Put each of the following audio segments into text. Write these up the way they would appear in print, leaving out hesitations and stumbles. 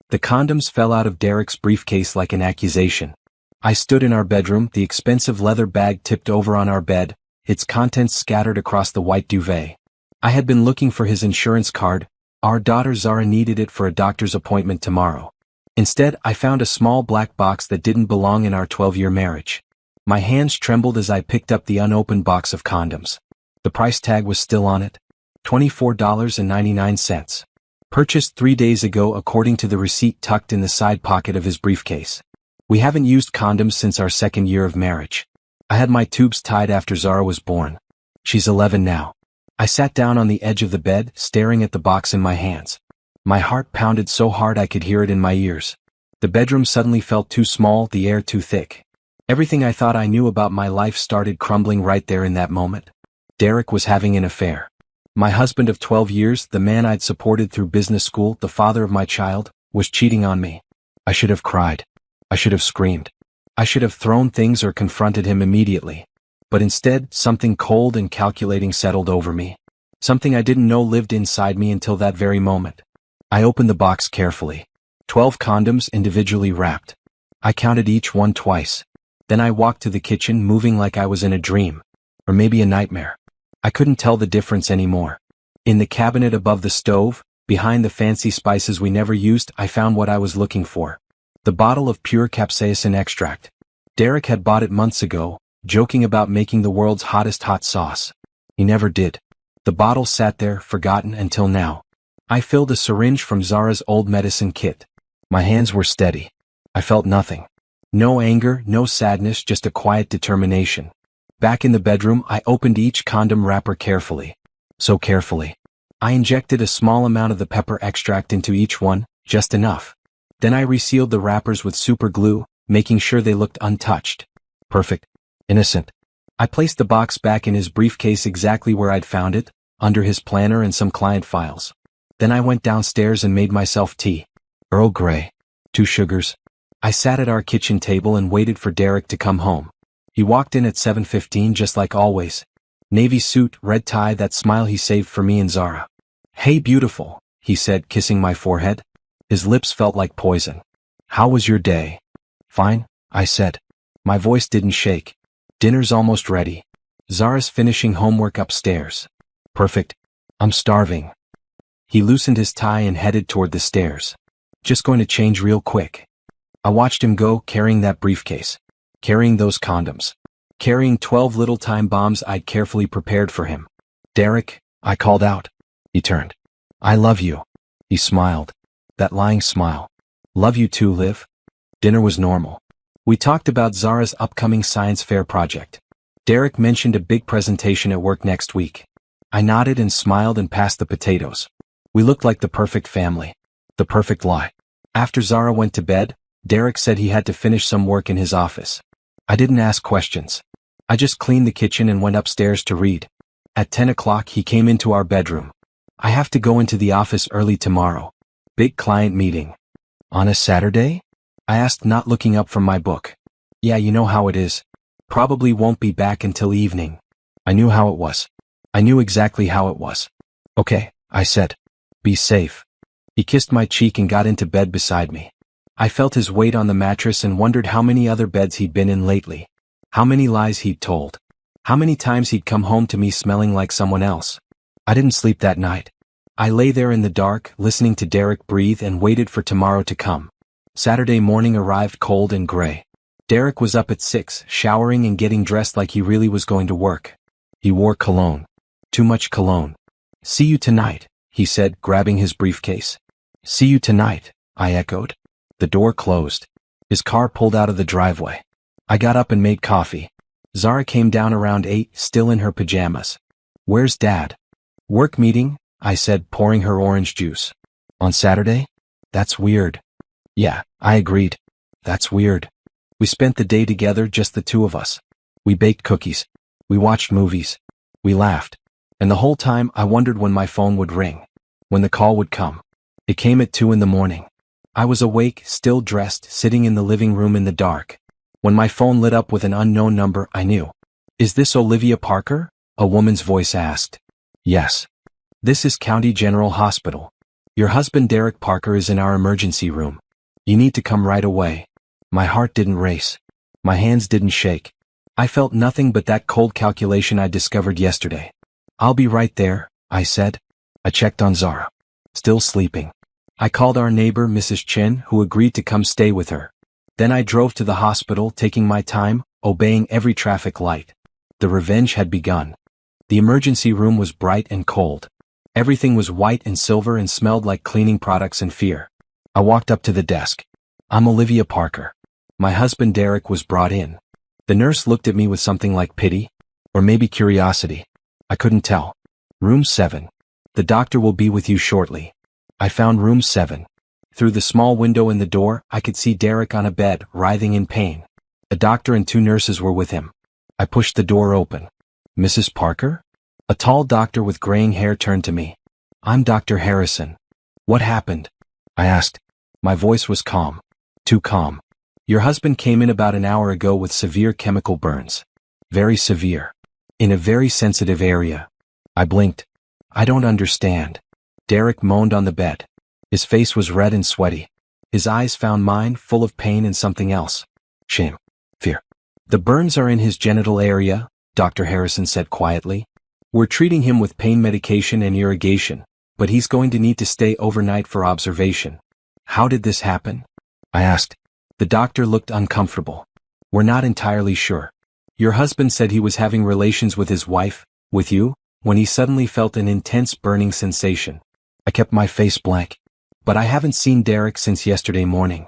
The condoms fell out of Derek's briefcase like an accusation. I stood in our bedroom, the expensive leather bag tipped over on our bed, its contents scattered across the white duvet. I had been looking for his insurance card. Our daughter Zara needed it for a doctor's appointment tomorrow. Instead, I found a small black box that didn't belong in our 12-year marriage. My hands trembled as I picked up the unopened box of condoms. The price tag was still on it. $24.99. Purchased 3 days ago according to the receipt tucked in the side pocket of his briefcase. We haven't used condoms since our 2nd year of marriage. I had my tubes tied after Zara was born. She's 11 now. I sat down on the edge of the bed, staring at the box in my hands. My heart pounded so hard I could hear it in my ears. The bedroom suddenly felt too small, the air too thick. Everything I thought I knew about my life started crumbling right there in that moment. Derek was having an affair. My husband of 12 years, the man I'd supported through business school, the father of my child, was cheating on me. I should have cried. I should have screamed. I should have thrown things or confronted him immediately. But instead, something cold and calculating settled over me. Something I didn't know lived inside me until that very moment. I opened the box carefully. 12 condoms individually wrapped. I counted each one twice. Then I walked to the kitchen, moving like I was in a dream. Or maybe a nightmare. I couldn't tell the difference anymore. In the cabinet above the stove, behind the fancy spices we never used, I found what I was looking for. The bottle of pure capsaicin extract. Derek had bought it months ago, joking about making the world's hottest hot sauce. He never did. The bottle sat there, forgotten until now. I filled a syringe from Zara's old medicine kit. My hands were steady. I felt nothing. No anger, no sadness, just a quiet determination. Back in the bedroom, I opened each condom wrapper carefully. So carefully. I injected a small amount of the pepper extract into each one, just enough. Then I resealed the wrappers with super glue, making sure they looked untouched. Perfect. Innocent. I placed the box back in his briefcase exactly where I'd found it, under his planner and some client files. Then I went downstairs and made myself tea. Earl Grey. 2 sugars. I sat at our kitchen table and waited for Derek to come home. He walked in at 7:15 just like always. Navy suit, red tie, that smile he saved for me and Zara. "Hey beautiful," he said, kissing my forehead. His lips felt like poison. "How was your day?" "Fine," I said. My voice didn't shake. "Dinner's almost ready. Zara's finishing homework upstairs." "Perfect. I'm starving." He loosened his tie and headed toward the stairs. "Just going to change real quick." I watched him go, carrying that briefcase. Carrying those condoms. Carrying 12 little time bombs I'd carefully prepared for him. "Derek," I called out. He turned. "I love you." He smiled. That lying smile. "Love you too, Liv." Dinner was normal. We talked about Zara's upcoming science fair project. Derek mentioned a big presentation at work next week. I nodded and smiled and passed the potatoes. We looked like the perfect family. The perfect lie. After Zara went to bed, Derek said he had to finish some work in his office. I didn't ask questions. I just cleaned the kitchen and went upstairs to read. At 10 o'clock he came into our bedroom. "I have to go into the office early tomorrow. Big client meeting." "On a Saturday?" I asked, not looking up from my book. "Yeah, you know how it is. Probably won't be back until evening." I knew how it was. I knew exactly how it was. "Okay," I said. "Be safe." He kissed my cheek and got into bed beside me. I felt his weight on the mattress and wondered how many other beds he'd been in lately. How many lies he'd told. How many times he'd come home to me smelling like someone else. I didn't sleep that night. I lay there in the dark, listening to Derek breathe and waited for tomorrow to come. Saturday morning arrived cold and gray. Derek was up at 6, showering and getting dressed like he really was going to work. He wore cologne. Too much cologne. "See you tonight," he said, grabbing his briefcase. "See you tonight," I echoed. The door closed. His car pulled out of the driveway. I got up and made coffee. Zara came down around 8, still in her pajamas. "Where's Dad?" "Work meeting," I said, pouring her orange juice. "On Saturday? That's weird." "Yeah," I agreed. "That's weird." We spent the day together, just the two of us. We baked cookies. We watched movies. We laughed. And the whole time I wondered when my phone would ring. When the call would come. It came at 2 in the morning. I was awake, still dressed, sitting in the living room in the dark. When my phone lit up with an unknown number, I knew. "Is this Olivia Parker?" a woman's voice asked. "Yes." "This is County General Hospital." Your husband Derek Parker is in our emergency room. You need to come right away. My heart didn't race. My hands didn't shake. I felt nothing but that cold calculation I discovered yesterday. I'll be right there, I said. I checked on Zara. Still sleeping. I called our neighbor, Mrs. Chen, who agreed to come stay with her. Then I drove to the hospital, taking my time, obeying every traffic light. The revenge had begun. The emergency room was bright and cold. Everything was white and silver and smelled like cleaning products and fear. I walked up to the desk. I'm Olivia Parker. My husband Derek was brought in. The nurse looked at me with something like pity, or maybe curiosity. I couldn't tell. Room 7. The doctor will be with you shortly. I found room 7. Through the small window in the door, I could see Derek on a bed, writhing in pain. A doctor and 2 nurses were with him. I pushed the door open. Mrs. Parker? A tall doctor with graying hair turned to me. I'm Dr. Harrison. What happened? I asked. My voice was calm. Too calm. Your husband came in about an hour ago with severe chemical burns. Very severe. In a very sensitive area. I blinked. I don't understand. Derek moaned on the bed. His face was red and sweaty. His eyes found mine, full of pain and something else. Shame. Fear. The burns are in his genital area, Dr. Harrison said quietly. We're treating him with pain medication and irrigation, but he's going to need to stay overnight for observation. How did this happen? I asked. The doctor looked uncomfortable. We're not entirely sure. Your husband said he was having relations with his wife, with you, when he suddenly felt an intense burning sensation. I kept my face blank. But I haven't seen Derek since yesterday morning.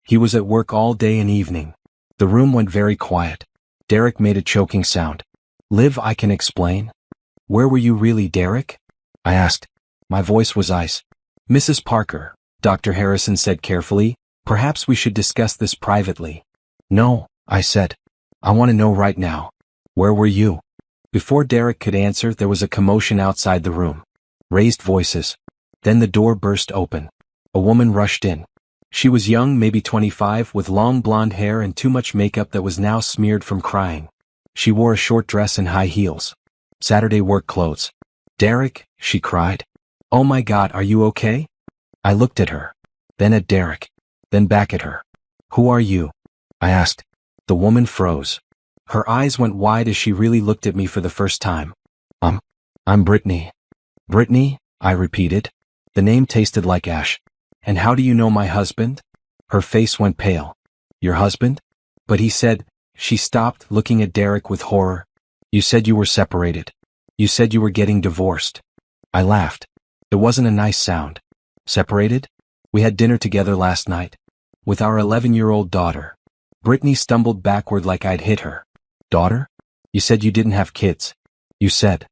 He was at work all day and evening. The room went very quiet. Derek made a choking sound. Liv, I can explain. Where were you really, Derek? I asked. My voice was ice. Mrs. Parker, Dr. Harrison said carefully, perhaps we should discuss this privately. No, I said. I want to know right now. Where were you? Before Derek could answer, there was a commotion outside the room. Raised voices. Then the door burst open. A woman rushed in. She was young, maybe 25, with long blonde hair and too much makeup that was now smeared from crying. She wore a short dress and high heels. Saturday work clothes. Derek, she cried. Oh my God, are you okay? I looked at her. Then at Derek. Then back at her. Who are you? I asked. The woman froze. Her eyes went wide as she really looked at me for the first time. I'm Brittany. Brittany, I repeated. The name tasted like ash. And how do you know my husband? Her face went pale. Your husband? But he said, she stopped, looking at Derek with horror. You said you were separated. You said you were getting divorced. I laughed. It wasn't a nice sound. Separated? We had dinner together last night. With our 11-year-old daughter. Brittany stumbled backward like I'd hit her. Daughter? You said you didn't have kids. You said.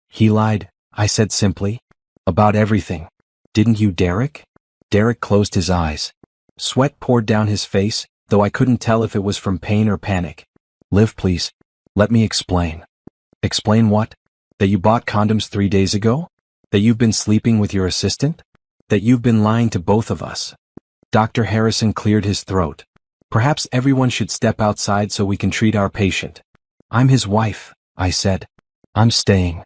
He lied, I said simply. About everything. Didn't you, Derek? Derek closed his eyes. Sweat poured down his face, though I couldn't tell if it was from pain or panic. Liv, please. Let me explain. Explain what? That you bought condoms 3 days ago? That you've been sleeping with your assistant? That you've been lying to both of us? Dr. Harrison cleared his throat. Perhaps everyone should step outside so we can treat our patient. I'm his wife, I said. I'm staying.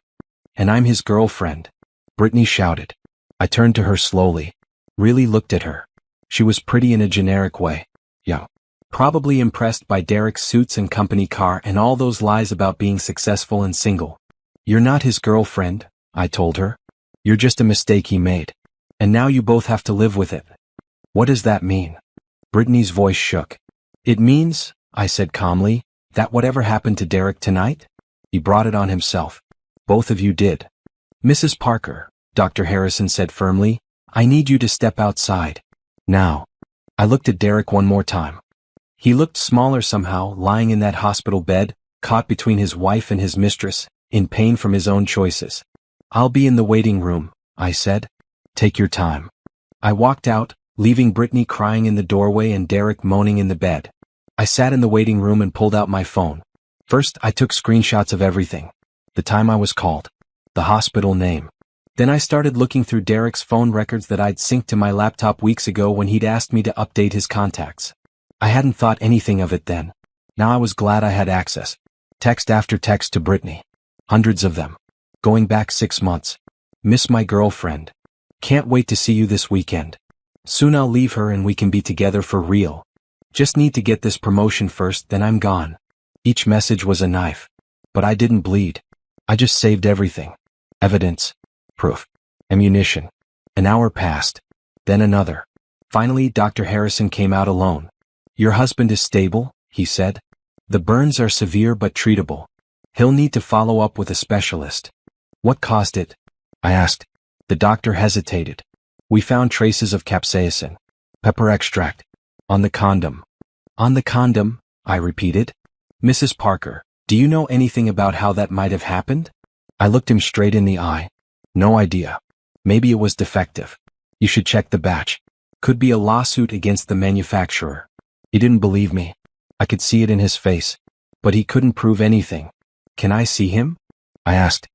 And I'm his girlfriend. Brittany shouted. I turned to her slowly. Really looked at her. She was pretty in a generic way. Young. Probably impressed by Derek's suits and company car and all those lies about being successful and single. You're not his girlfriend, I told her. You're just a mistake he made. And now you both have to live with it. What does that mean? Brittany's voice shook. It means, I said calmly, that whatever happened to Derek tonight? He brought it on himself. Both of you did. Mrs. Parker, Dr. Harrison said firmly, I need you to step outside. Now. I looked at Derek one more time. He looked smaller somehow, lying in that hospital bed, caught between his wife and his mistress, in pain from his own choices. I'll be in the waiting room, I said. Take your time. I walked out, leaving Brittany crying in the doorway and Derek moaning in the bed. I sat in the waiting room and pulled out my phone. First, I took screenshots of everything. The time I was called. The hospital name. Then I started looking through Derek's phone records that I'd synced to my laptop weeks ago when he'd asked me to update his contacts. I hadn't thought anything of it then. Now I was glad I had access. Text after text to Brittany. Hundreds of them. Going back 6 months. Miss my girlfriend. Can't wait to see you this weekend. Soon I'll leave her and we can be together for real. Just need to get this promotion first, then I'm gone. Each message was a knife. But I didn't bleed. I just saved everything. Evidence. Proof. Ammunition. An hour passed. Then another. Finally, Dr. Harrison came out alone. Your husband is stable, he said. The burns are severe but treatable. He'll need to follow up with a specialist. What caused it? I asked. The doctor hesitated. We found traces of capsaicin. Pepper extract. On the condom. On the condom, I repeated. Mrs. Parker, do you know anything about how that might have happened? I looked him straight in the eye. No idea. Maybe it was defective. You should check the batch. Could be a lawsuit against the manufacturer. He didn't believe me. I could see it in his face. But he couldn't prove anything. Can I see him? I asked.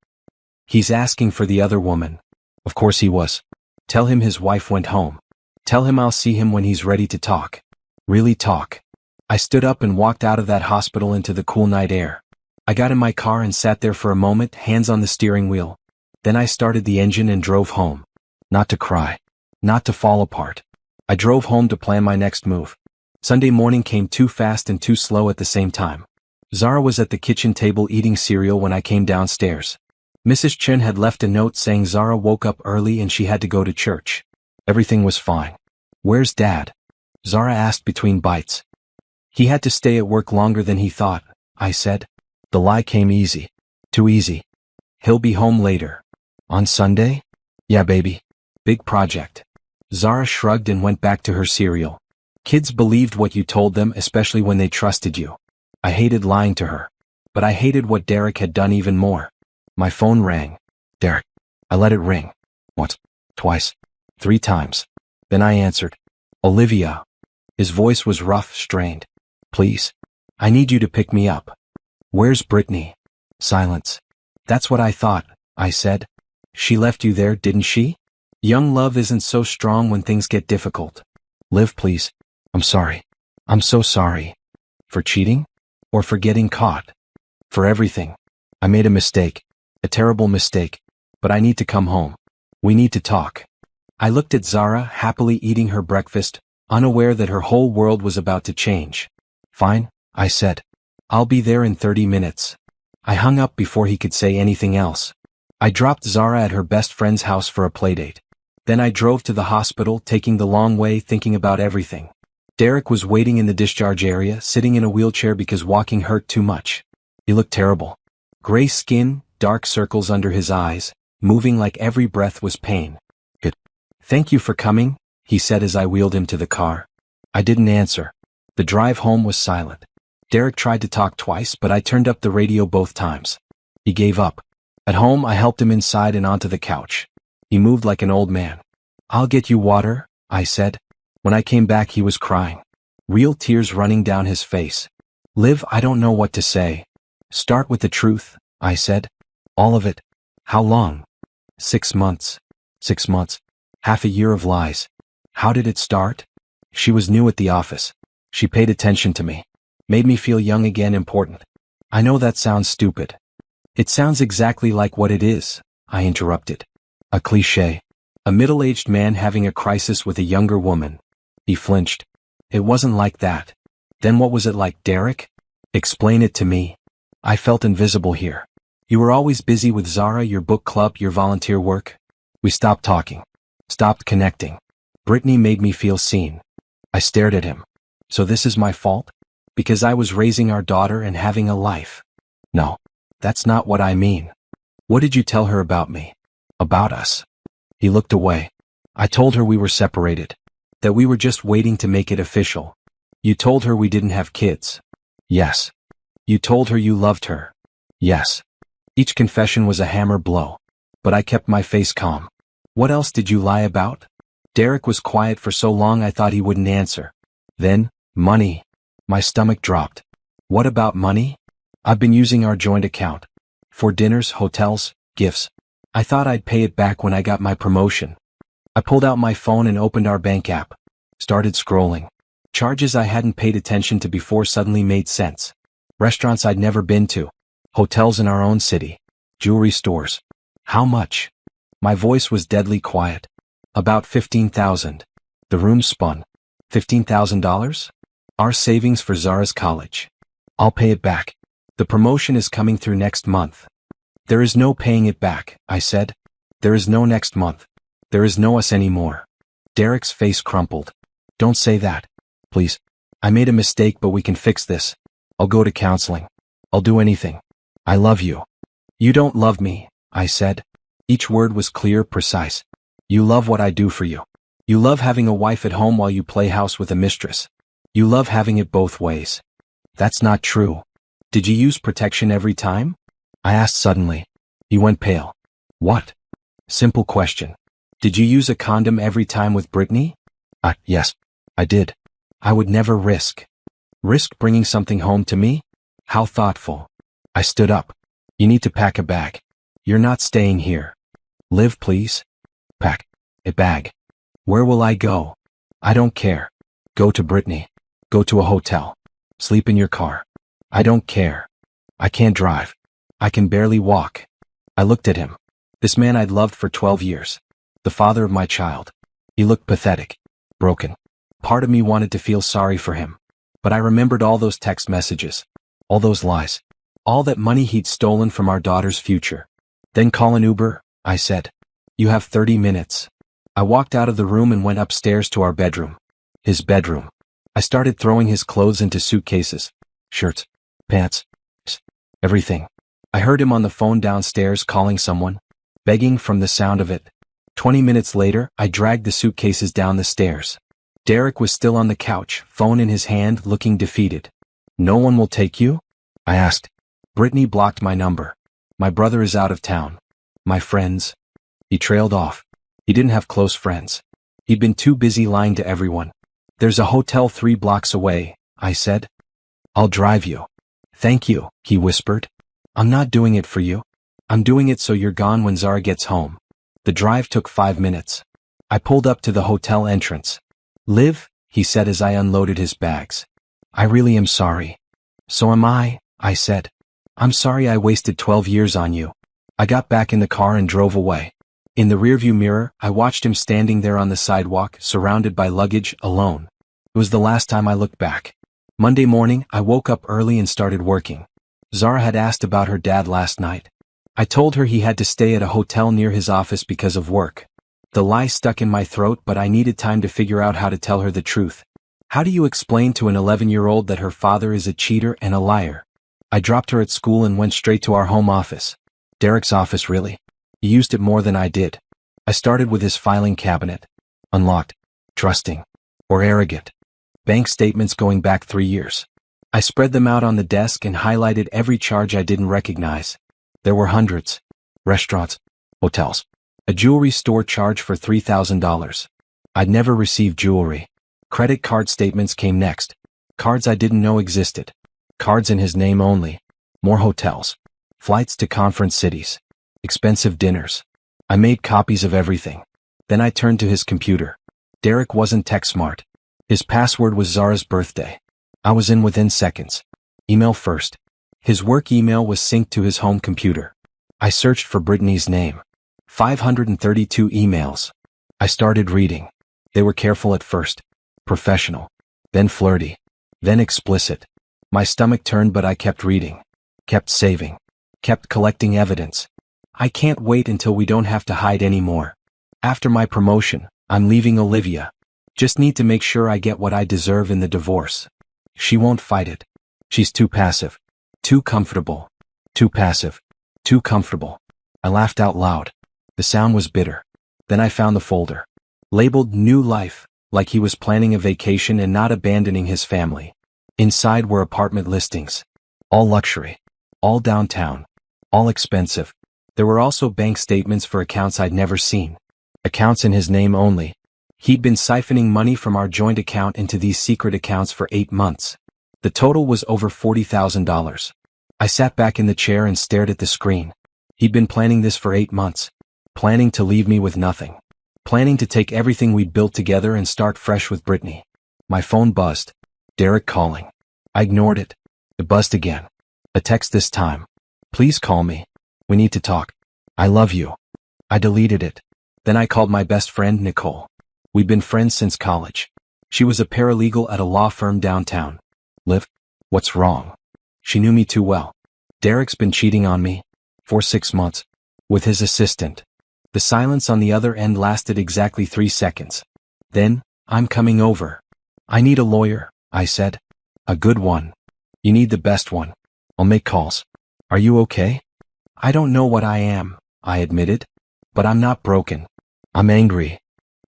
He's asking for the other woman. Of course he was. Tell him his wife went home. Tell him I'll see him when he's ready to talk. Really talk. I stood up and walked out of that hospital into the cool night air. I got in my car and sat there for a moment, hands on the steering wheel. Then I started the engine and drove home. Not to cry. Not to fall apart. I drove home to plan my next move. Sunday morning came too fast and too slow at the same time. Zara was at the kitchen table eating cereal when I came downstairs. Mrs. Chen had left a note saying Zara woke up early and she had to go to church. Everything was fine. Where's Dad? Zara asked between bites. He had to stay at work longer than he thought, I said. The lie came easy. Too easy. He'll be home later. On Sunday? Yeah, baby. Big project. Zara shrugged and went back to her cereal. Kids believed what you told them, especially when they trusted you. I hated lying to her. But I hated what Derek had done even more. My phone rang. Derek. I let it ring. Once. Twice. 3 times. Then I answered. Olivia. His voice was rough, strained. Please. I need you to pick me up. Where's Brittany? Silence. That's what I thought, I said. She left you there, didn't she? Young love isn't so strong when things get difficult. Liv, please. I'm sorry. I'm so sorry. For cheating? Or for getting caught? For everything. I made a mistake. A terrible mistake. But I need to come home. We need to talk. I looked at Zara happily eating her breakfast, unaware that her whole world was about to change. Fine, I said. I'll be there in 30 minutes. I hung up before he could say anything else. I dropped Zara at her best friend's house for a playdate. Then I drove to the hospital, taking the long way, thinking about everything. Derek was waiting in the discharge area, sitting in a wheelchair because walking hurt too much. He looked terrible. Gray skin, dark circles under his eyes, moving like every breath was pain. Good. Thank you for coming, he said as I wheeled him to the car. I didn't answer. The drive home was silent. Derek tried to talk twice, but I turned up the radio both times. He gave up. At home, I helped him inside and onto the couch. He moved like an old man. I'll get you water, I said. When I came back, he was crying. Real tears running down his face. Liv, I don't know what to say. Start with the truth, I said. All of it. How long? 6 months. 6 months. Half a year of lies. How did it start? She was new at the office. She paid attention to me. Made me feel young again, important. I know that sounds stupid. It sounds exactly like what it is, I interrupted. A cliché. A middle-aged man having a crisis with a younger woman. He flinched. It wasn't like that. Then what was it like, Derek? Explain it to me. I felt invisible here. You were always busy with Zara, your book club, your volunteer work. We stopped talking. Stopped connecting. Brittany made me feel seen. I stared at him. So this is my fault? Because I was raising our daughter and having a life? No. That's not what I mean. What did you tell her about me? About us? He looked away. I told her we were separated. That we were just waiting to make it official. You told her we didn't have kids. Yes. You told her you loved her. Yes. Each confession was a hammer blow. But I kept my face calm. What else did you lie about? Derek was quiet for so long I thought he wouldn't answer. Then, money. My stomach dropped. What about money? I've been using our joint account. For dinners, hotels, gifts. I thought I'd pay it back when I got my promotion. I pulled out my phone and opened our bank app. Started scrolling. Charges I hadn't paid attention to before suddenly made sense. Restaurants I'd never been to. Hotels in our own city. Jewelry stores. How much? My voice was deadly quiet. About 15,000. The room spun. $15,000? Our savings for Zara's college. I'll pay it back. The promotion is coming through next month. There is no paying it back, I said. There is no next month. There is no us anymore. Derek's face crumpled. Don't say that. Please. I made a mistake, but we can fix this. I'll go to counseling. I'll do anything. I love you. You don't love me, I said. Each word was clear, precise. You love what I do for you. You love having a wife at home while you play house with a mistress. You love having it both ways. That's not true. Did you use protection every time? I asked suddenly. He went pale. What? Simple question. Did you use a condom every time with Brittany? Yes, I did. I would never risk bringing something home to me? How thoughtful. I stood up. You need to pack a bag. You're not staying here. Live, please. Pack a bag. Where will I go? I don't care. Go to Brittany. Go to a hotel. Sleep in your car. I don't care. I can't drive. I can barely walk. I looked at him. This man I'd loved for 12 years. The father of my child. He looked pathetic. Broken. Part of me wanted to feel sorry for him. But I remembered all those text messages. All those lies. All that money he'd stolen from our daughter's future. Then call an Uber, I said. You have 30 minutes. I walked out of the room and went upstairs to our bedroom. His bedroom. I started throwing his clothes into suitcases. Shirts. Pants. Everything. I heard him on the phone downstairs calling someone. Begging from the sound of it. 20 minutes later, I dragged the suitcases down the stairs. Derek was still on the couch, phone in his hand, looking defeated. No one will take you? I asked. Brittany blocked my number. My brother is out of town. My friends. He trailed off. He didn't have close friends. He'd been too busy lying to everyone. There's a hotel 3 blocks away, I said. I'll drive you. Thank you, he whispered. I'm not doing it for you. I'm doing it so you're gone when Zara gets home. The drive took 5 minutes. I pulled up to the hotel entrance. Liv, he said as I unloaded his bags. I really am sorry. So am I said. I'm sorry I wasted 12 years on you. I got back in the car and drove away. In the rearview mirror, I watched him standing there on the sidewalk, surrounded by luggage, alone. It was the last time I looked back. Monday morning, I woke up early and started working. Zara had asked about her dad last night. I told her he had to stay at a hotel near his office because of work. The lie stuck in my throat, but I needed time to figure out how to tell her the truth. How do you explain to an 11-year-old that her father is a cheater and a liar? I dropped her at school and went straight to our home office. Derek's office, really. He used it more than I did. I started with his filing cabinet. Unlocked. Trusting. Or arrogant. Bank statements going back 3 years. I spread them out on the desk and highlighted every charge I didn't recognize. There were hundreds. Restaurants. Hotels. A jewelry store charge for $3,000. I'd never received jewelry. Credit card statements came next. Cards I didn't know existed. Cards in his name only. More hotels. Flights to conference cities. Expensive dinners. I made copies of everything. Then I turned to his computer. Derek wasn't tech smart. His password was Zara's birthday. I was in within seconds. Email first. His work email was synced to his home computer. I searched for Brittany's name. 532 emails. I started reading. They were careful at first. Professional. Then flirty. Then explicit. My stomach turned, but I kept reading. Kept saving. Kept collecting evidence. I can't wait until we don't have to hide anymore. After my promotion, I'm leaving Olivia. Just need to make sure I get what I deserve in the divorce. She won't fight it. She's too passive. Too comfortable. Too passive. Too comfortable. I laughed out loud. The sound was bitter. Then I found the folder. Labeled New Life, like he was planning a vacation and not abandoning his family. Inside were apartment listings. All luxury. All downtown. All expensive. There were also bank statements for accounts I'd never seen. Accounts in his name only. He'd been siphoning money from our joint account into these secret accounts for 8 months. The total was over $40,000. I sat back in the chair and stared at the screen. He'd been planning this for 8 months. Planning to leave me with nothing. Planning to take everything we'd built together and start fresh with Brittany. My phone buzzed. Derek calling. I ignored it. It buzzed again. A text this time. Please call me. We need to talk. I love you. I deleted it. Then I called my best friend Nicole. We'd been friends since college. She was a paralegal at a law firm downtown. Liv, what's wrong? She knew me too well. Derek's been cheating on me. For 6 months. With his assistant. The silence on the other end lasted exactly 3 seconds. Then, I'm coming over. I need a lawyer, I said. A good one. You need the best one. I'll make calls. Are you okay? I don't know what I am, I admitted. But I'm not broken. I'm angry.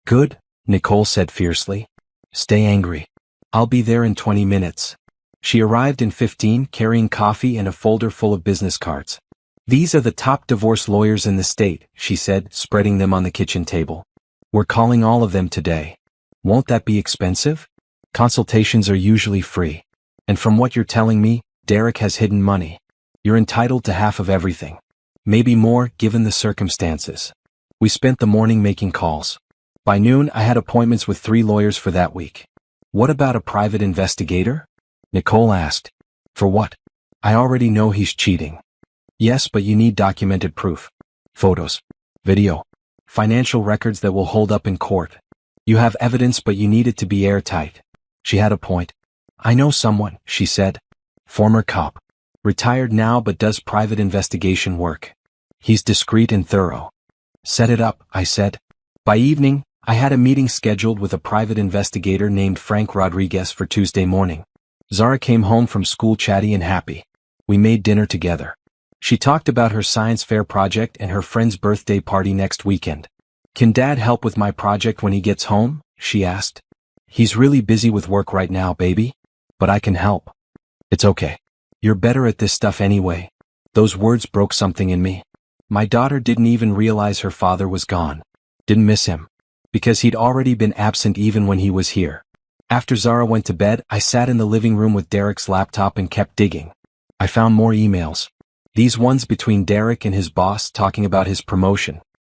Good, Nicole said fiercely. Stay angry. I'll be there in 20 minutes. She arrived in 15 carrying coffee and a folder full of business cards. These are the top divorce lawyers in the state, she said, spreading them on the kitchen table. We're calling all of them today. Won't that be expensive? Consultations are usually free. And from what you're telling me, Derek has hidden money. You're entitled to half of everything. Maybe more, given the circumstances. We spent the morning making calls. By noon, I had appointments with 3 lawyers for that week. What about a private investigator? Nicole asked. For what? I already know he's cheating. Yes, but you need documented proof. Photos. Video. Financial records that will hold up in court. You have evidence, but you need it to be airtight. She had a point. I know someone, she said. Former cop. Retired now but does private investigation work. He's discreet and thorough. Set it up, I said. By evening, I had a meeting scheduled with a private investigator named Frank Rodriguez for Tuesday morning. Zara came home from school chatty and happy. We made dinner together. She talked about her science fair project and her friend's birthday party next weekend. Can Dad help with my project when he gets home? She asked. He's really busy with work right now, baby. But I can help. It's okay. You're better at this stuff anyway. Those words broke something in me. My daughter didn't even realize her father was gone. Didn't miss him. Because he'd already been absent even when he was here. After Zara went to bed, I sat in the living room with Derek's laptop and kept digging. I found more emails. These ones between Derek and his boss talking about his promotion.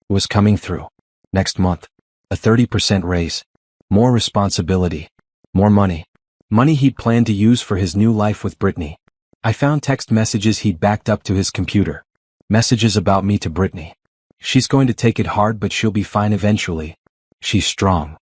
It was coming through. Next month. A 30% raise. More responsibility. More money. Money he'd planned to use for his new life with Brittany. I found text messages he'd backed up to his computer. Messages about me to Brittany. She's going to take it hard, but she'll be fine eventually. She's strong.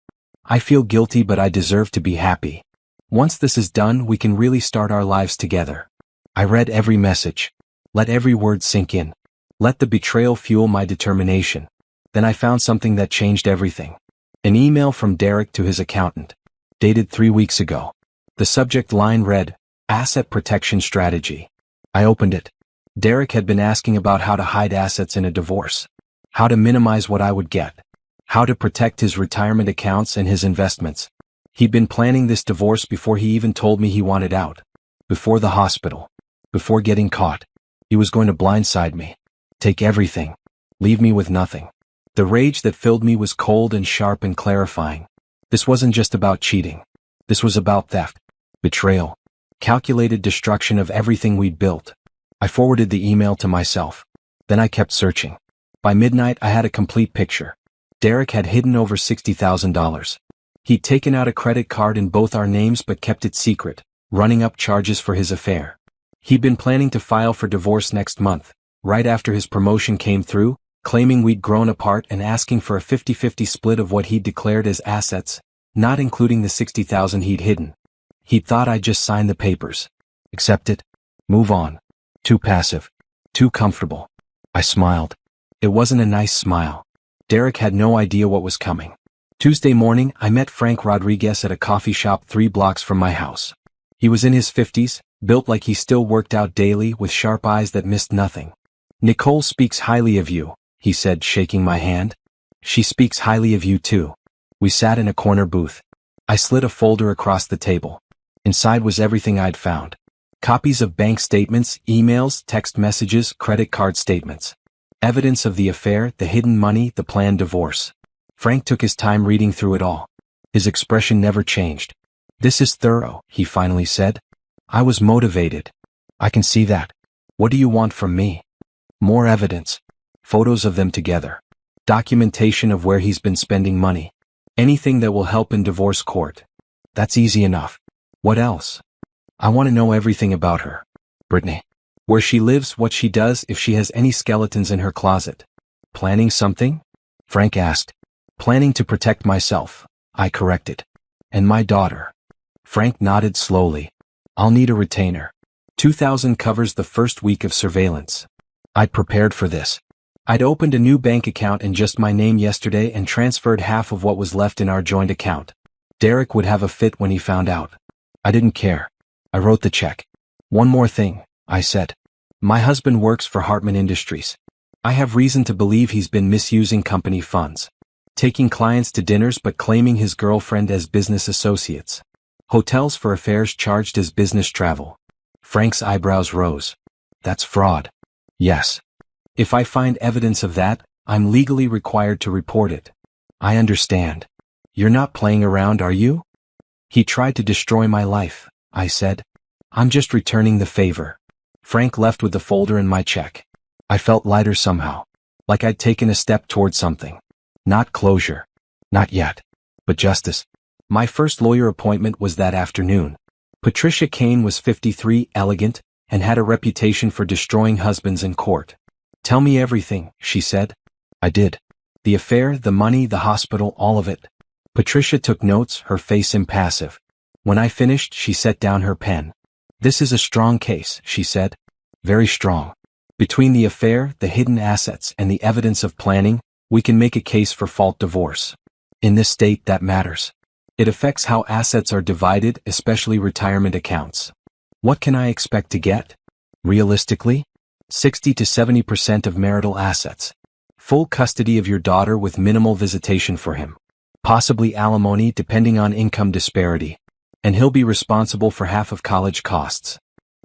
I feel guilty, but I deserve to be happy. Once this is done, we can really start our lives together. I read every message. Let every word sink in. Let the betrayal fuel my determination. Then I found something that changed everything. An email from Derek to his accountant. Dated 3 weeks ago. The subject line read, Asset Protection Strategy. I opened it. Derek had been asking about how to hide assets in a divorce. How to minimize what I would get. How to protect his retirement accounts and his investments. He'd been planning this divorce before he even told me he wanted out. Before the hospital. Before getting caught. He was going to blindside me. Take everything. Leave me with nothing. The rage that filled me was cold and sharp and clarifying. This wasn't just about cheating. This was about theft. Betrayal. Calculated destruction of everything we'd built. I forwarded the email to myself. Then I kept searching. By midnight, I had a complete picture. Derek had hidden over $60,000. He'd taken out a credit card in both our names but kept it secret, running up charges for his affair. He'd been planning to file for divorce next month, right after his promotion came through, claiming we'd grown apart and asking for a 50-50 split of what he'd declared as assets, not including the $60,000 he'd hidden. He'd thought I'd just sign the papers. Accept it. Move on. Too passive. Too comfortable. I smiled. It wasn't a nice smile. Derek had no idea what was coming. Tuesday morning, I met Frank Rodriguez at a coffee shop 3 blocks from my house. He was in his 50s, built like he still worked out daily with sharp eyes that missed nothing. Nicole speaks highly of you, he said, shaking my hand. She speaks highly of you too. We sat in a corner booth. I slid a folder across the table. Inside was everything I'd found. Copies of bank statements, emails, text messages, credit card statements. Evidence of the affair, the hidden money, the planned divorce. Frank took his time reading through it all. His expression never changed. This is thorough, he finally said. I was motivated. I can see that. What do you want from me? More evidence. Photos of them together. Documentation of where he's been spending money. Anything that will help in divorce court. That's easy enough. What else? I want to know everything about her. Brittany. Where she lives, what she does, if she has any skeletons in her closet. Planning something? Frank asked. Planning to protect myself, I corrected. And my daughter. Frank nodded slowly. I'll need a retainer. 2,000 covers the first week of surveillance. I'd prepared for this. I'd opened a new bank account in just my name yesterday and transferred half of what was left in our joint account. Derek would have a fit when he found out. I didn't care. I wrote the check. One more thing, I said. My husband works for Hartman Industries. I have reason to believe he's been misusing company funds. Taking clients to dinners but claiming his girlfriend as business associates. Hotels for affairs charged as business travel. Frank's eyebrows rose. That's fraud. Yes. If I find evidence of that, I'm legally required to report it. I understand. You're not playing around, are you? He tried to destroy my life, I said. I'm just returning the favor. Frank left with the folder and my check. I felt lighter somehow. Like I'd taken a step towards something. Not closure. Not yet. But justice. My first lawyer appointment was that afternoon. Patricia Kane was 53, elegant, and had a reputation for destroying husbands in court. Tell me everything, she said. I did. The affair, the money, the hospital, all of it. Patricia took notes, her face impassive. When I finished, she set down her pen. This is a strong case, she said. Very strong. Between the affair, the hidden assets, and the evidence of planning, we can make a case for fault divorce. In this state, that matters. It affects how assets are divided, especially retirement accounts. What can I expect to get? Realistically? 60 to 70% of marital assets. Full custody of your daughter with minimal visitation for him. Possibly alimony depending on income disparity. And he'll be responsible for half of college costs.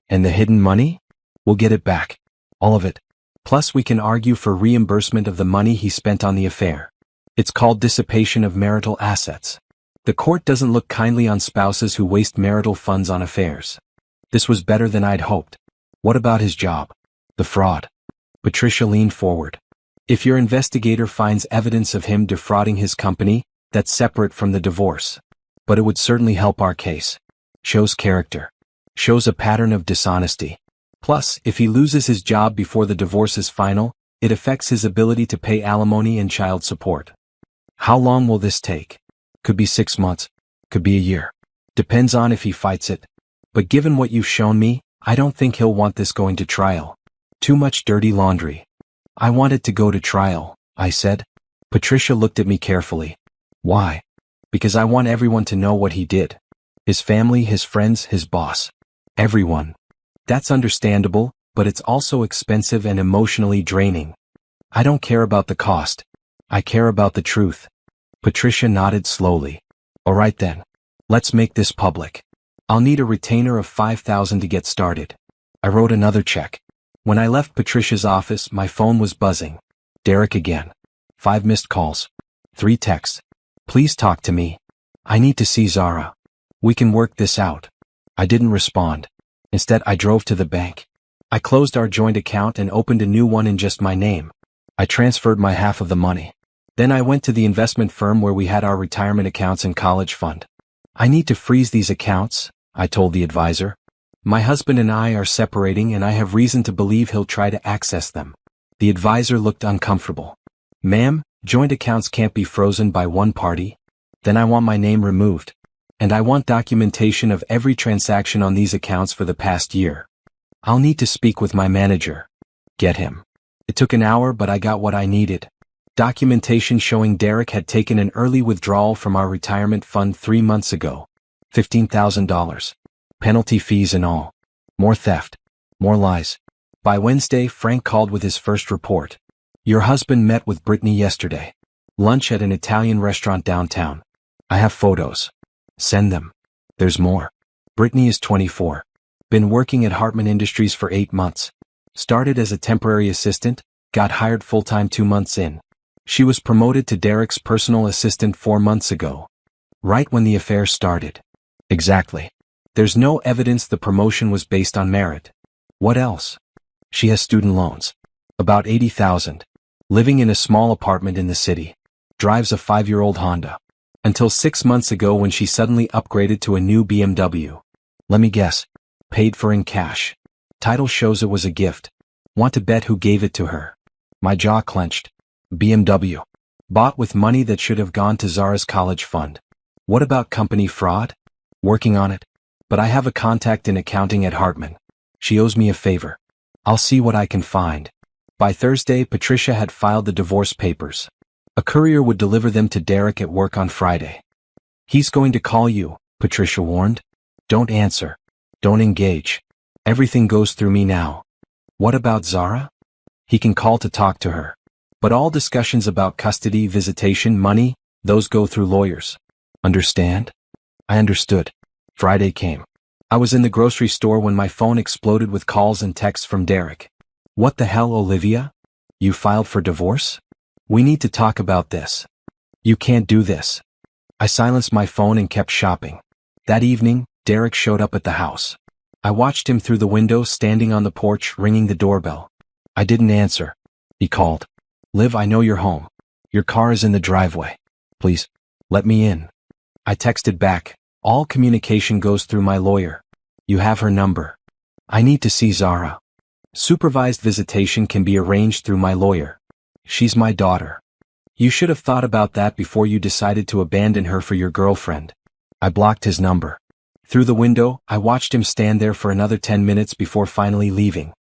And the hidden money? We'll get it back. All of it. Plus we can argue for reimbursement of the money he spent on the affair. It's called dissipation of marital assets. The court doesn't look kindly on spouses who waste marital funds on affairs. This was better than I'd hoped. What about his job? The fraud. Patricia leaned forward. If your investigator finds evidence of him defrauding his company, that's separate from the divorce. But it would certainly help our case. Shows character. Shows a pattern of dishonesty. Plus, if he loses his job before the divorce is final, it affects his ability to pay alimony and child support. How long will this take? Could be 6 months. Could be a year. Depends on if he fights it. But given what you've shown me, I don't think he'll want this going to trial. Too much dirty laundry. I want it to go to trial, I said. Patricia looked at me carefully. Why? Because I want everyone to know what he did. His family, his friends, his boss. Everyone. That's understandable, but it's also expensive and emotionally draining. I don't care about the cost. I care about the truth. Patricia nodded slowly. All right then. Let's make this public. I'll need a retainer of $5,000 to get started. I wrote another check. When I left Patricia's office, my phone was buzzing. Derek again. 5 missed calls. 3 texts. Please talk to me. I need to see Zara. We can work this out. I didn't respond. Instead, I drove to the bank. I closed our joint account and opened a new one in just my name. I transferred my half of the money. Then I went to the investment firm where we had our retirement accounts and college fund. I need to freeze these accounts, I told the advisor. My husband and I are separating and I have reason to believe he'll try to access them. The advisor looked uncomfortable. Ma'am, joint accounts can't be frozen by one party. Then I want my name removed. And I want documentation of every transaction on these accounts for the past year. I'll need to speak with my manager. Get him. It took an hour, but I got what I needed. Documentation showing Derek had taken an early withdrawal from our retirement fund 3 months ago. $15,000. Penalty fees and all. More theft. More lies. By Wednesday, Frank called with his first report. Your husband met with Brittany yesterday. Lunch at an Italian restaurant downtown. I have photos. Send them. There's more. Brittany is 24. Been working at Hartman Industries for 8 months. Started as a temporary assistant, got hired full-time 2 months in. She was promoted to Derek's personal assistant 4 months ago. Right when the affair started. Exactly. There's no evidence the promotion was based on merit. What else? She has student loans. About $80,000. Living in a small apartment in the city. Drives a 5-year-old Honda. Until 6 months ago when she suddenly upgraded to a new BMW. Let me guess. Paid for in cash. Title shows it was a gift. Want to bet who gave it to her? My jaw clenched. BMW. Bought with money that should have gone to Zara's college fund. What about company fraud? Working on it. But I have a contact in accounting at Hartman. She owes me a favor. I'll see what I can find. By Thursday, Patricia had filed the divorce papers. A courier would deliver them to Derek at work on Friday. He's going to call you, Patricia warned. Don't answer. Don't engage. Everything goes through me now. What about Zara? He can call to talk to her. But all discussions about custody, visitation, money, those go through lawyers. Understand? I understood. Friday came. I was in the grocery store when my phone exploded with calls and texts from Derek. What the hell, Olivia? You filed for divorce? We need to talk about this. You can't do this. I silenced my phone and kept shopping. That evening, Derek showed up at the house. I watched him through the window, standing on the porch, ringing the doorbell. I didn't answer. He called. Liv, I know you're home. Your car is in the driveway. Please, let me in. I texted back. All communication goes through my lawyer. You have her number. I need to see Zara. Supervised visitation can be arranged through my lawyer. She's my daughter. You should have thought about that before you decided to abandon her for your girlfriend. I blocked his number. Through the window, I watched him stand there for another 10 minutes before finally leaving.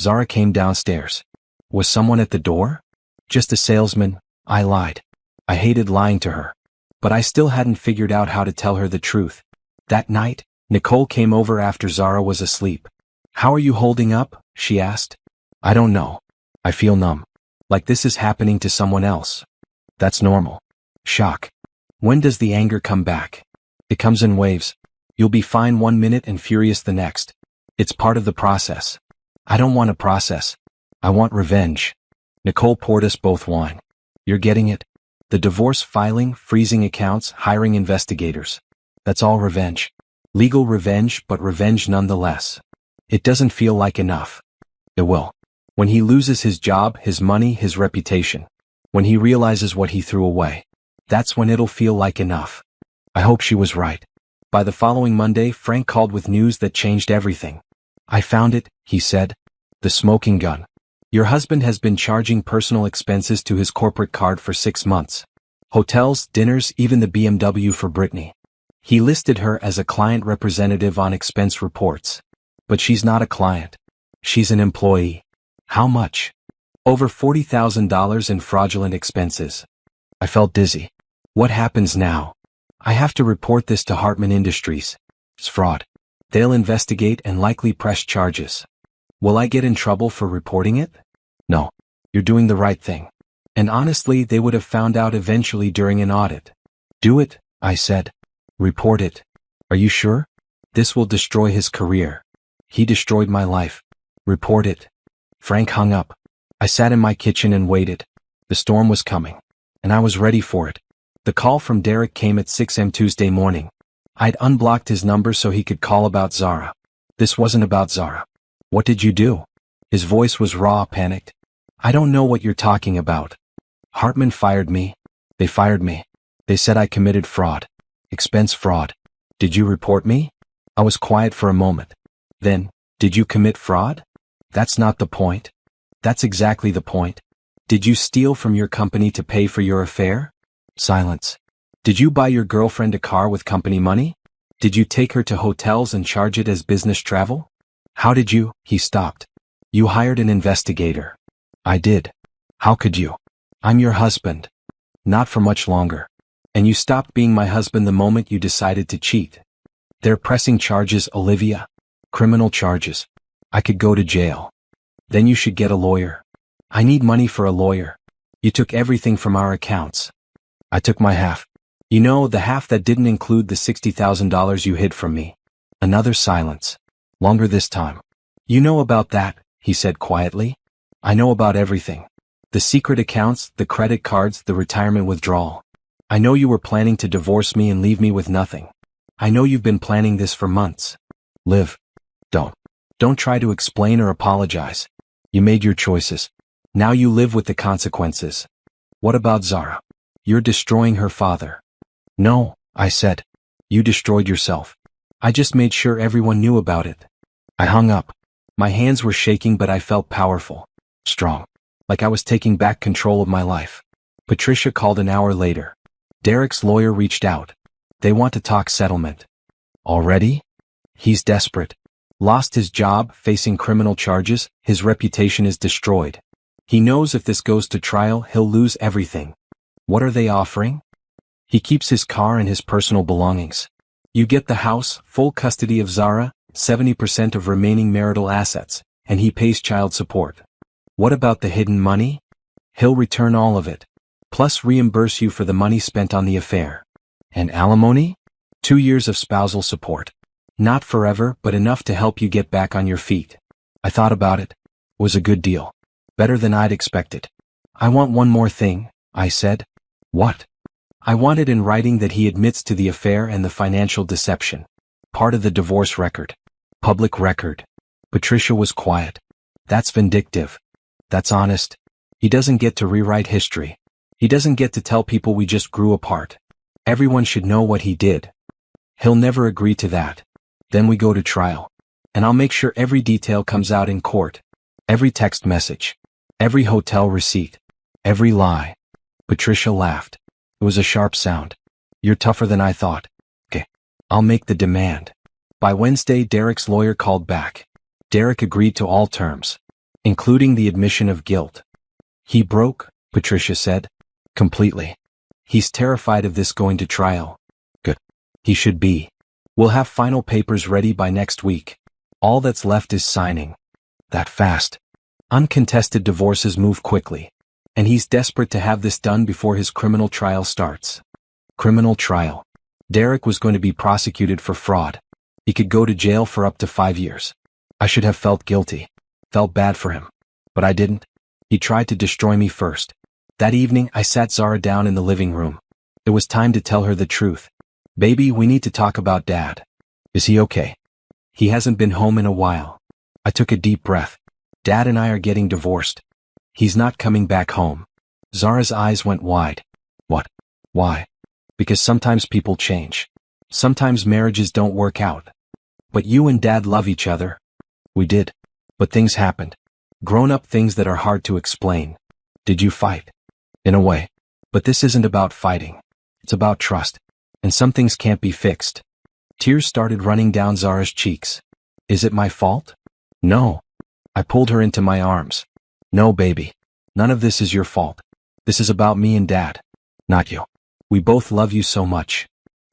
Zara came downstairs. Was someone at the door? Just a salesman. I lied. I hated lying to her. But I still hadn't figured out how to tell her the truth. That night, Nicole came over after Zara was asleep. How are you holding up? She asked. I don't know. I feel numb. Like this is happening to someone else. That's normal. Shock. When does the anger come back? It comes in waves. You'll be fine 1 minute and furious the next. It's part of the process. I don't want a process. I want revenge. Nicole poured us both wine. You're getting it? The divorce filing, freezing accounts, hiring investigators. That's all revenge. Legal revenge, but revenge nonetheless. It doesn't feel like enough. It will. When he loses his job, his money, his reputation. When he realizes what he threw away. That's when it'll feel like enough. I hope she was right. By the following Monday, Frank called with news that changed everything. I found it, he said. The smoking gun. Your husband has been charging personal expenses to his corporate card for 6 months. Hotels, dinners, even the BMW for Brittany. He listed her as a client representative on expense reports. But she's not a client. She's an employee. How much? Over $40,000 in fraudulent expenses. I felt dizzy. What happens now? I have to report this to Hartman Industries. It's fraud. They'll investigate and likely press charges. Will I get in trouble for reporting it? No. You're doing the right thing. And honestly, they would have found out eventually during an audit. Do it, I said. Report it. Are you sure? This will destroy his career. He destroyed my life. Report it. Frank hung up. I sat in my kitchen and waited. The storm was coming. And I was ready for it. The call from Derek came at 6 a.m. Tuesday morning. I'd unblocked his number so he could call about Zara. This wasn't about Zara. What did you do? His voice was raw, panicked. I don't know what you're talking about. Hartman fired me. They fired me. They said I committed fraud. Expense fraud. Did you report me? I was quiet for a moment. Then, did you commit fraud? That's not the point. That's exactly the point. Did you steal from your company to pay for your affair? Silence. Did you buy your girlfriend a car with company money? Did you take her to hotels and charge it as business travel? How did you? He stopped. You hired an investigator. I did. How could you? I'm your husband. Not for much longer. And you stopped being my husband the moment you decided to cheat. They're pressing charges, Olivia. Criminal charges. I could go to jail. Then you should get a lawyer. I need money for a lawyer. You took everything from our accounts. I took my half. You know, the half that didn't include the $60,000 you hid from me. Another silence. Longer this time. You know about that, he said quietly. I know about everything. The secret accounts, the credit cards, the retirement withdrawal. I know you were planning to divorce me and leave me with nothing. I know you've been planning this for months. Liv. Don't try to explain or apologize. You made your choices. Now you live with the consequences. What about Zara? You're destroying her father. No, I said. You destroyed yourself. I just made sure everyone knew about it. I hung up. My hands were shaking, but I felt powerful. Strong. Like I was taking back control of my life. Patricia called an hour later. Derek's lawyer reached out. They want to talk settlement. Already? He's desperate. Lost his job, facing criminal charges, his reputation is destroyed. He knows if this goes to trial, he'll lose everything. What are they offering? He keeps his car and his personal belongings. You get the house, full custody of Zara, 70% of remaining marital assets, and he pays child support. What about the hidden money? He'll return all of it, plus reimburse you for the money spent on the affair. And alimony? 2 years of spousal support. Not forever, but enough to help you get back on your feet. I thought about it. It was a good deal. Better than I'd expected. I want one more thing, I said. What? I want it in writing that he admits to the affair and the financial deception. Part of the divorce record. Public record. Patricia was quiet. That's vindictive. That's honest. He doesn't get to rewrite history. He doesn't get to tell people we just grew apart. Everyone should know what he did. He'll never agree to that. Then we go to trial. And I'll make sure every detail comes out in court. Every text message. Every hotel receipt. Every lie. Patricia laughed. It was a sharp sound. You're tougher than I thought. Okay. I'll make the demand. By Wednesday, Derek's lawyer called back. Derek agreed to all terms, including the admission of guilt. He broke, Patricia said. Completely. He's terrified of this going to trial. Good. He should be. We'll have final papers ready by next week. All that's left is signing. That fast. Uncontested divorces move quickly. And he's desperate to have this done before his criminal trial starts. Criminal trial. Derek was going to be prosecuted for fraud. He could go to jail for up to 5 years. I should have felt guilty. Felt bad for him. But I didn't. He tried to destroy me first. That evening, I sat Zara down in the living room. It was time to tell her the truth. Baby, we need to talk about Dad. Is he okay? He hasn't been home in a while. I took a deep breath. Dad and I are getting divorced. He's not coming back home. Zara's eyes went wide. What? Why? Because sometimes people change. Sometimes marriages don't work out. But you and Dad love each other. We did. But things happened. Grown-up things that are hard to explain. Did you fight? In a way. But this isn't about fighting. It's about trust. And some things can't be fixed. Tears started running down Zara's cheeks. Is it my fault? No. I pulled her into my arms. No, baby. None of this is your fault. This is about me and Dad. Not you. We both love you so much.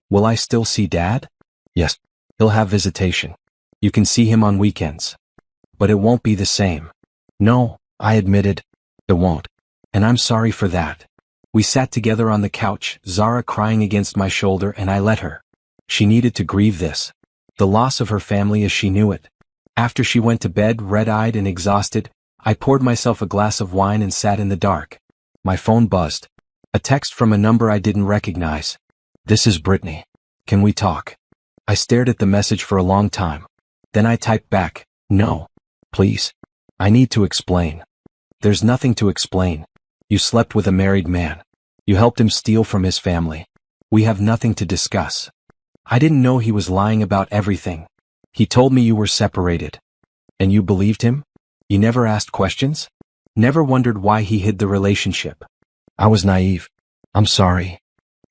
Will I still see Dad? Yes. He'll have visitation. You can see him on weekends. But it won't be the same. No, I admitted. It won't. And I'm sorry for that. We sat together on the couch, Zara crying against my shoulder, and I let her. She needed to grieve this. The loss of her family as she knew it. After she went to bed, red-eyed and exhausted, I poured myself a glass of wine and sat in the dark. My phone buzzed. A text from a number I didn't recognize. This is Brittany. Can we talk? I stared at the message for a long time. Then I typed back, no. Please. I need to explain. There's nothing to explain. You slept with a married man. You helped him steal from his family. We have nothing to discuss. I didn't know he was lying about everything. He told me you were separated. And you believed him? You never asked questions? Never wondered why he hid the relationship? I was naive. I'm sorry.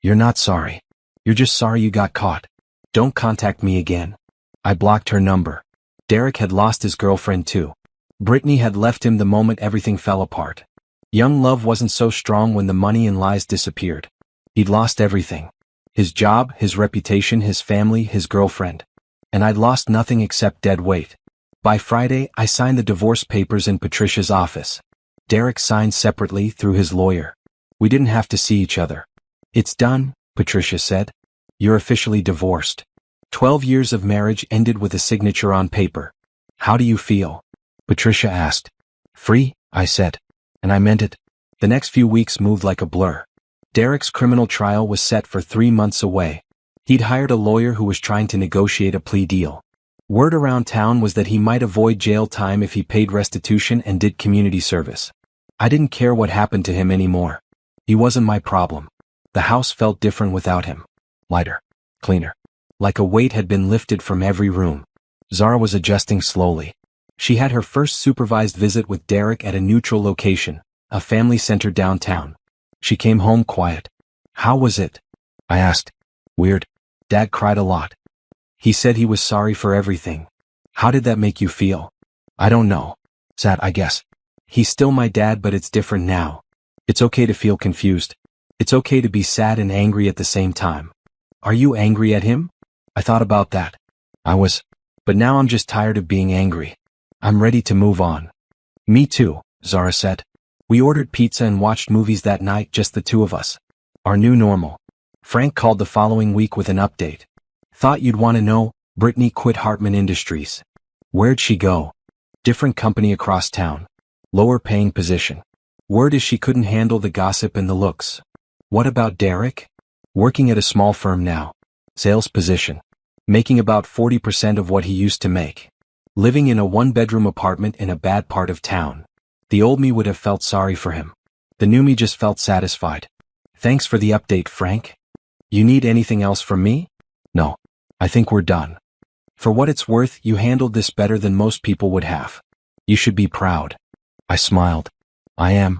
You're not sorry. You're just sorry you got caught. Don't contact me again. I blocked her number. Derek had lost his girlfriend too. Brittany had left him the moment everything fell apart. Young love wasn't so strong when the money and lies disappeared. He'd lost everything. His job, his reputation, his family, his girlfriend. And I'd lost nothing except dead weight. By Friday, I signed the divorce papers in Patricia's office. Derek signed separately through his lawyer. We didn't have to see each other. It's done, Patricia said. You're officially divorced. 12 years of marriage ended with a signature on paper. How do you feel? Patricia asked. Free, I said. And I meant it. The next few weeks moved like a blur. Derek's criminal trial was set for 3 months away. He'd hired a lawyer who was trying to negotiate a plea deal. Word around town was that he might avoid jail time if he paid restitution and did community service. I didn't care what happened to him anymore. He wasn't my problem. The house felt different without him. Lighter. Cleaner. Like a weight had been lifted from every room. Zara was adjusting slowly. She had her first supervised visit with Derek at a neutral location, a family center downtown. She came home quiet. How was it? I asked. Weird. Dad cried a lot. He said he was sorry for everything. How did that make you feel? I don't know. Sad, I guess. He's still my dad, but it's different now. It's okay to feel confused. It's okay to be sad and angry at the same time. Are you angry at him? I thought about that. I was. But now I'm just tired of being angry. I'm ready to move on. Me too, Zara said. We ordered pizza and watched movies that night, just the two of us. Our new normal. Frank called the following week with an update. Thought you'd want to know, Brittany quit Hartman Industries. Where'd she go? Different company across town. Lower paying position. Word is she couldn't handle the gossip and the looks. What about Derek? Working at a small firm now. Sales position. Making about 40% of what he used to make. Living in a one-bedroom apartment in a bad part of town. The old me would have felt sorry for him. The new me just felt satisfied. Thanks for the update, Frank. You need anything else from me? No. I think we're done. For what it's worth, you handled this better than most people would have. You should be proud. I smiled. I am.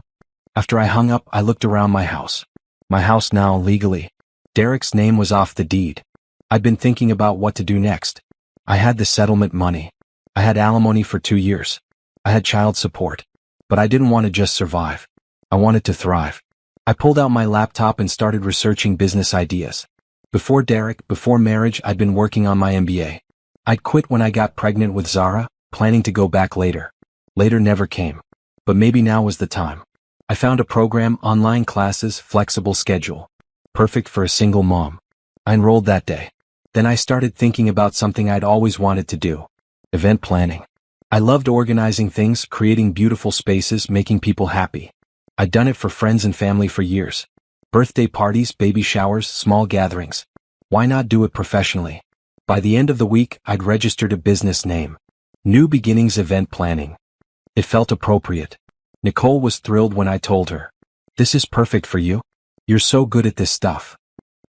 After I hung up, I looked around my house. My house now, legally. Derek's name was off the deed. I'd been thinking about what to do next. I had the settlement money. I had alimony for 2 years. I had child support. But I didn't want to just survive. I wanted to thrive. I pulled out my laptop and started researching business ideas. Before Derek, before marriage, I'd been working on my MBA. I'd quit when I got pregnant with Zara, planning to go back later. Later never came. But maybe now was the time. I found a program, online classes, flexible schedule. Perfect for a single mom. I enrolled that day. Then I started thinking about something I'd always wanted to do. Event planning. I loved organizing things, creating beautiful spaces, making people happy. I'd done it for friends and family for years. Birthday parties, baby showers, small gatherings. Why not do it professionally? By the end of the week, I'd registered a business name. New Beginnings Event Planning. It felt appropriate. Nicole was thrilled when I told her. This is perfect for you. You're so good at this stuff.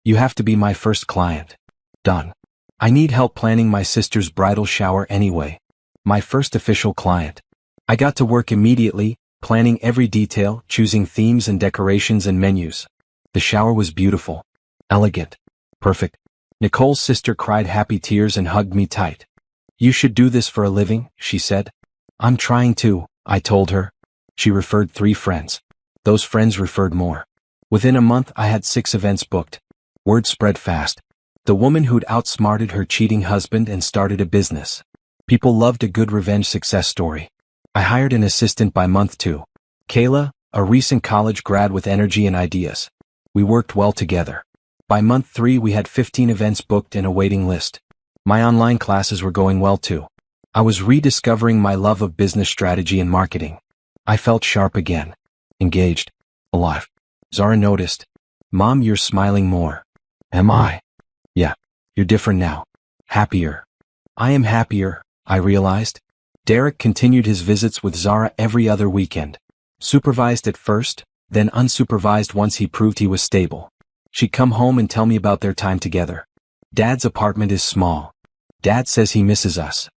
You have to be my first client. Done. I need help planning my sister's bridal shower anyway. My first official client. I got to work immediately, planning every detail, choosing themes and decorations and menus. The shower was beautiful. Elegant. Perfect. Nicole's sister cried happy tears and hugged me tight. You should do this for a living, she said. I'm trying to, I told her. She referred 3 friends. Those friends referred more. Within a month I had 6 events booked. Word spread fast. The woman who'd outsmarted her cheating husband and started a business. People loved a good revenge success story. I hired an assistant by month 2. Kayla, a recent college grad with energy and ideas. We worked well together. By month 3 we had 15 events booked and a waiting list. My online classes were going well too. I was rediscovering my love of business strategy and marketing. I felt sharp again. Engaged. Alive. Zara noticed. Mom, you're smiling more. Am I? Yeah. You're different now. Happier. I am happier, I realized. Derek continued his visits with Zara every other weekend. Supervised at first, then unsupervised once he proved he was stable. She'd come home and tell me about their time together. Dad's apartment is small. Dad says he misses us.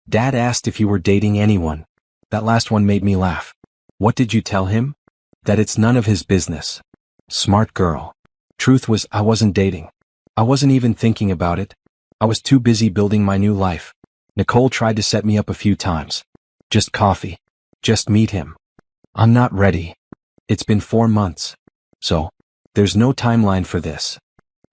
Dad asked if you were dating anyone. That last one made me laugh. What did you tell him? That it's none of his business. Smart girl. Truth was, I wasn't dating. I wasn't even thinking about it. I was too busy building my new life. Nicole tried to set me up a few times. Just coffee. Just meet him. I'm not ready. It's been 4 months. So, there's no timeline for this.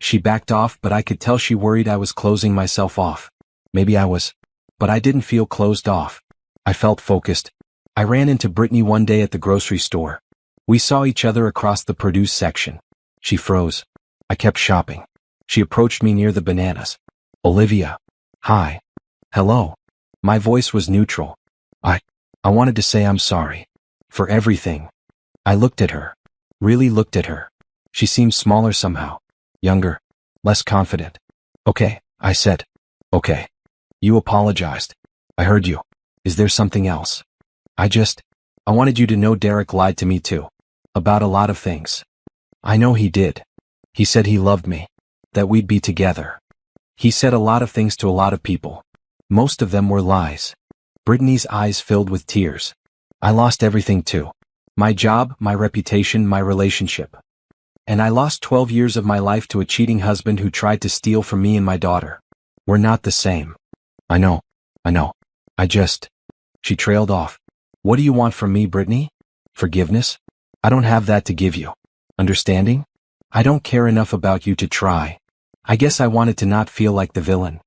She backed off, but I could tell she worried I was closing myself off. Maybe I was. But I didn't feel closed off. I felt focused. I ran into Brittany one day at the grocery store. We saw each other across the produce section. She froze. I kept shopping. She approached me near the bananas. Olivia. Hi. Hello. My voice was neutral. I wanted to say I'm sorry. For everything. I looked at her. Really looked at her. She seemed smaller somehow. Younger. Less confident. Okay, I said. Okay. You apologized. I heard you. Is there something else? I wanted you to know Derek lied to me too. About a lot of things. I know he did. He said he loved me. That we'd be together. He said a lot of things to a lot of people. Most of them were lies. Brittany's eyes filled with tears. I lost everything too. My job, my reputation, my relationship. And I lost 12 years of my life to a cheating husband who tried to steal from me and my daughter. We're not the same. I know. She trailed off. What do you want from me, Brittany? Forgiveness? I don't have that to give you. Understanding? I don't care enough about you to try. I guess I wanted to not feel like the villain.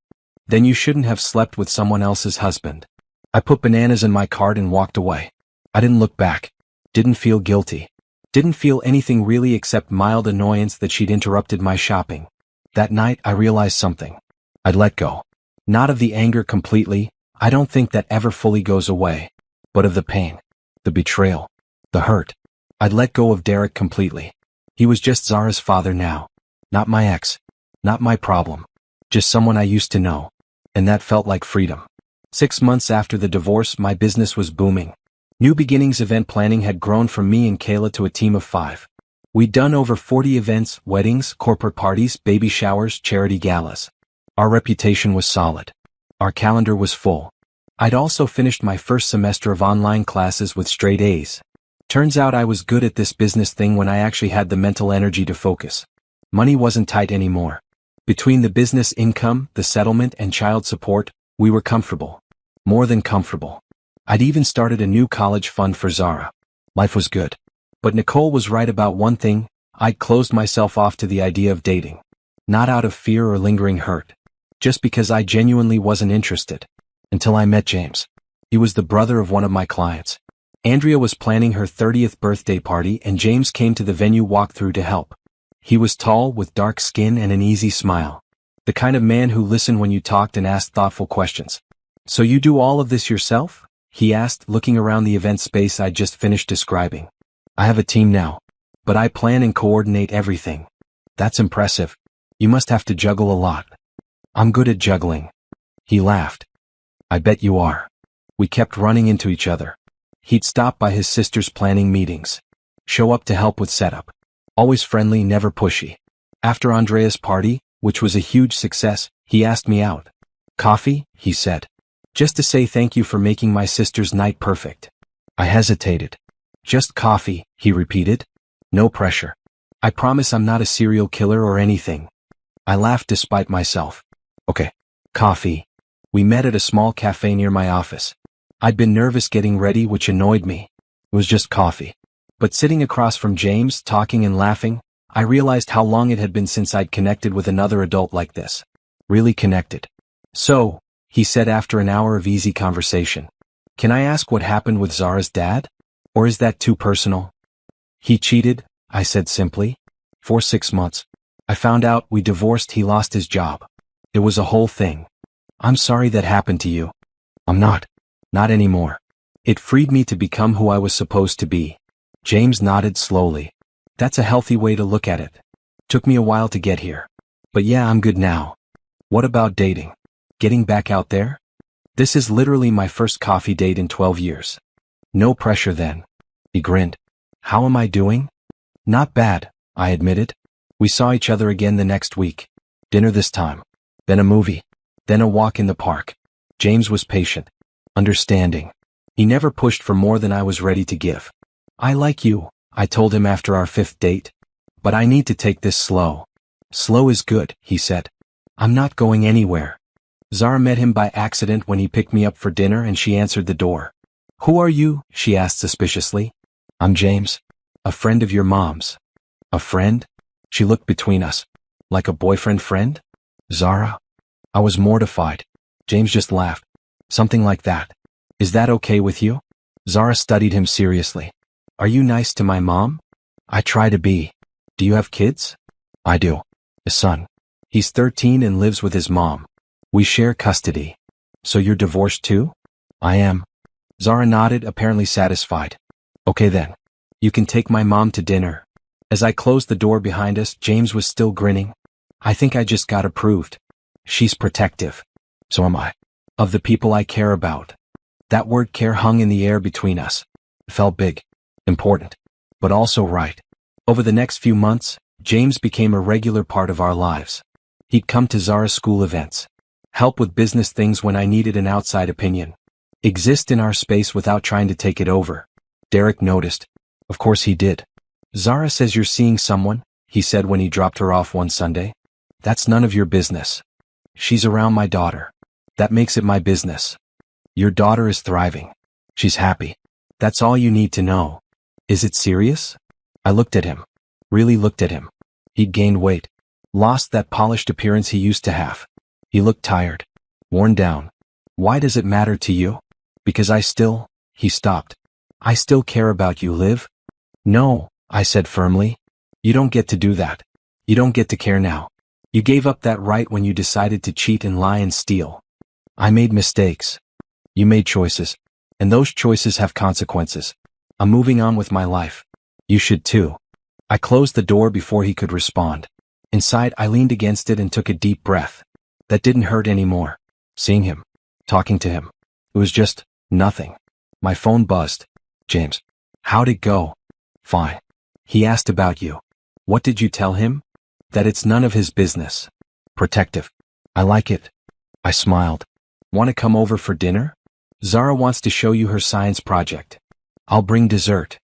Then you shouldn't have slept with someone else's husband. I put bananas in my cart and walked away. I didn't look back. Didn't feel guilty. Didn't feel anything really except mild annoyance that she'd interrupted my shopping. That night I realized something. I'd let go. Not of the anger completely, I don't think that ever fully goes away. But of the pain. The betrayal. The hurt. I'd let go of Derek completely. He was just Zara's father now. Not my ex. Not my problem. Just someone I used to know. And that felt like freedom. 6 months after the divorce, my business was booming. New Beginnings event planning had grown from me and Kayla to a team of 5. We'd done over 40 events, weddings, corporate parties, baby showers, charity galas. Our reputation was solid. Our calendar was full. I'd also finished my first semester of online classes with straight A's. Turns out I was good at this business thing when I actually had the mental energy to focus. Money wasn't tight anymore. Between the business income, the settlement, and child support, we were comfortable. More than comfortable. I'd even started a new college fund for Zara. Life was good. But Nicole was right about one thing: I'd closed myself off to the idea of dating. Not out of fear or lingering hurt. Just because I genuinely wasn't interested. Until I met James. He was the brother of one of my clients. Andrea was planning her 30th birthday party and James came to the venue walkthrough to help. He was tall, with dark skin and an easy smile. The kind of man who listened when you talked and asked thoughtful questions. So you do all of this yourself? He asked, looking around the event space I'd just finished describing. I have a team now. But I plan and coordinate everything. That's impressive. You must have to juggle a lot. I'm good at juggling. He laughed. I bet you are. We kept running into each other. He'd stop by his sister's planning meetings. Show up to help with setup. Always friendly, never pushy. After Andrea's party, which was a huge success, he asked me out. Coffee, he said. Just to say thank you for making my sister's night perfect. I hesitated. Just coffee, he repeated. No pressure. I promise I'm not a serial killer or anything. I laughed despite myself. Okay. Coffee. We met at a small cafe near my office. I'd been nervous getting ready, which annoyed me. It was just coffee. But sitting across from James, talking and laughing, I realized how long it had been since I'd connected with another adult like this. Really connected. So, he said after an hour of easy conversation. Can I ask what happened with Zara's dad? Or is that too personal? He cheated, I said simply. For 6 months. I found out we divorced, he lost his job. It was a whole thing. I'm sorry that happened to you. I'm not. Not anymore. It freed me to become who I was supposed to be. James nodded slowly. That's a healthy way to look at it. Took me a while to get here. But yeah, I'm good now. What about dating? Getting back out there? This is literally my first coffee date in 12 years. No pressure then. He grinned. How am I doing? Not bad, I admitted. We saw each other again the next week. Dinner this time. Then a movie. Then a walk in the park. James was patient. Understanding. He never pushed for more than I was ready to give. I like you, I told him after our 5th date. But I need to take this slow. Slow is good, he said. I'm not going anywhere. Zara met him by accident when he picked me up for dinner and she answered the door. Who are you? She asked suspiciously. I'm James. A friend of your mom's. A friend? She looked between us. Like a boyfriend friend? Zara? I was mortified. James just laughed. Something like that. Is that okay with you? Zara studied him seriously. Are you nice to my mom? I try to be. Do you have kids? I do. A son. He's 13 and lives with his mom. We share custody. So you're divorced too? I am. Zara nodded, apparently satisfied. Okay then. You can take my mom to dinner. As I closed the door behind us, James was still grinning. I think I just got approved. She's protective. So am I. Of the people I care about. That word care hung in the air between us. It felt big. Important. But also right. Over the next few months, James became a regular part of our lives. He'd come to Zara's school events. Help with business things when I needed an outside opinion. Exist in our space without trying to take it over. Derek noticed. Of course he did. Zara says you're seeing someone, he said when he dropped her off one Sunday. That's none of your business. She's around my daughter. That makes it my business. Your daughter is thriving. She's happy. That's all you need to know. Is it serious? I looked at him. Really looked at him. He'd gained weight. Lost that polished appearance he used to have. He looked tired. Worn down. Why does it matter to you? Because he stopped. I still care about you, Liv. No, I said firmly. You don't get to do that. You don't get to care now. You gave up that right when you decided to cheat and lie and steal. I made mistakes. You made choices. And those choices have consequences. I'm moving on with my life. You should too. I closed the door before he could respond. Inside, I leaned against it and took a deep breath. That didn't hurt anymore. Seeing him. Talking to him. It was just nothing. My phone buzzed. James. How'd it go? Fine. He asked about you. What did you tell him? That it's none of his business. Protective. I like it. I smiled. Want to come over for dinner? Zara wants to show you her science project. I'll bring dessert.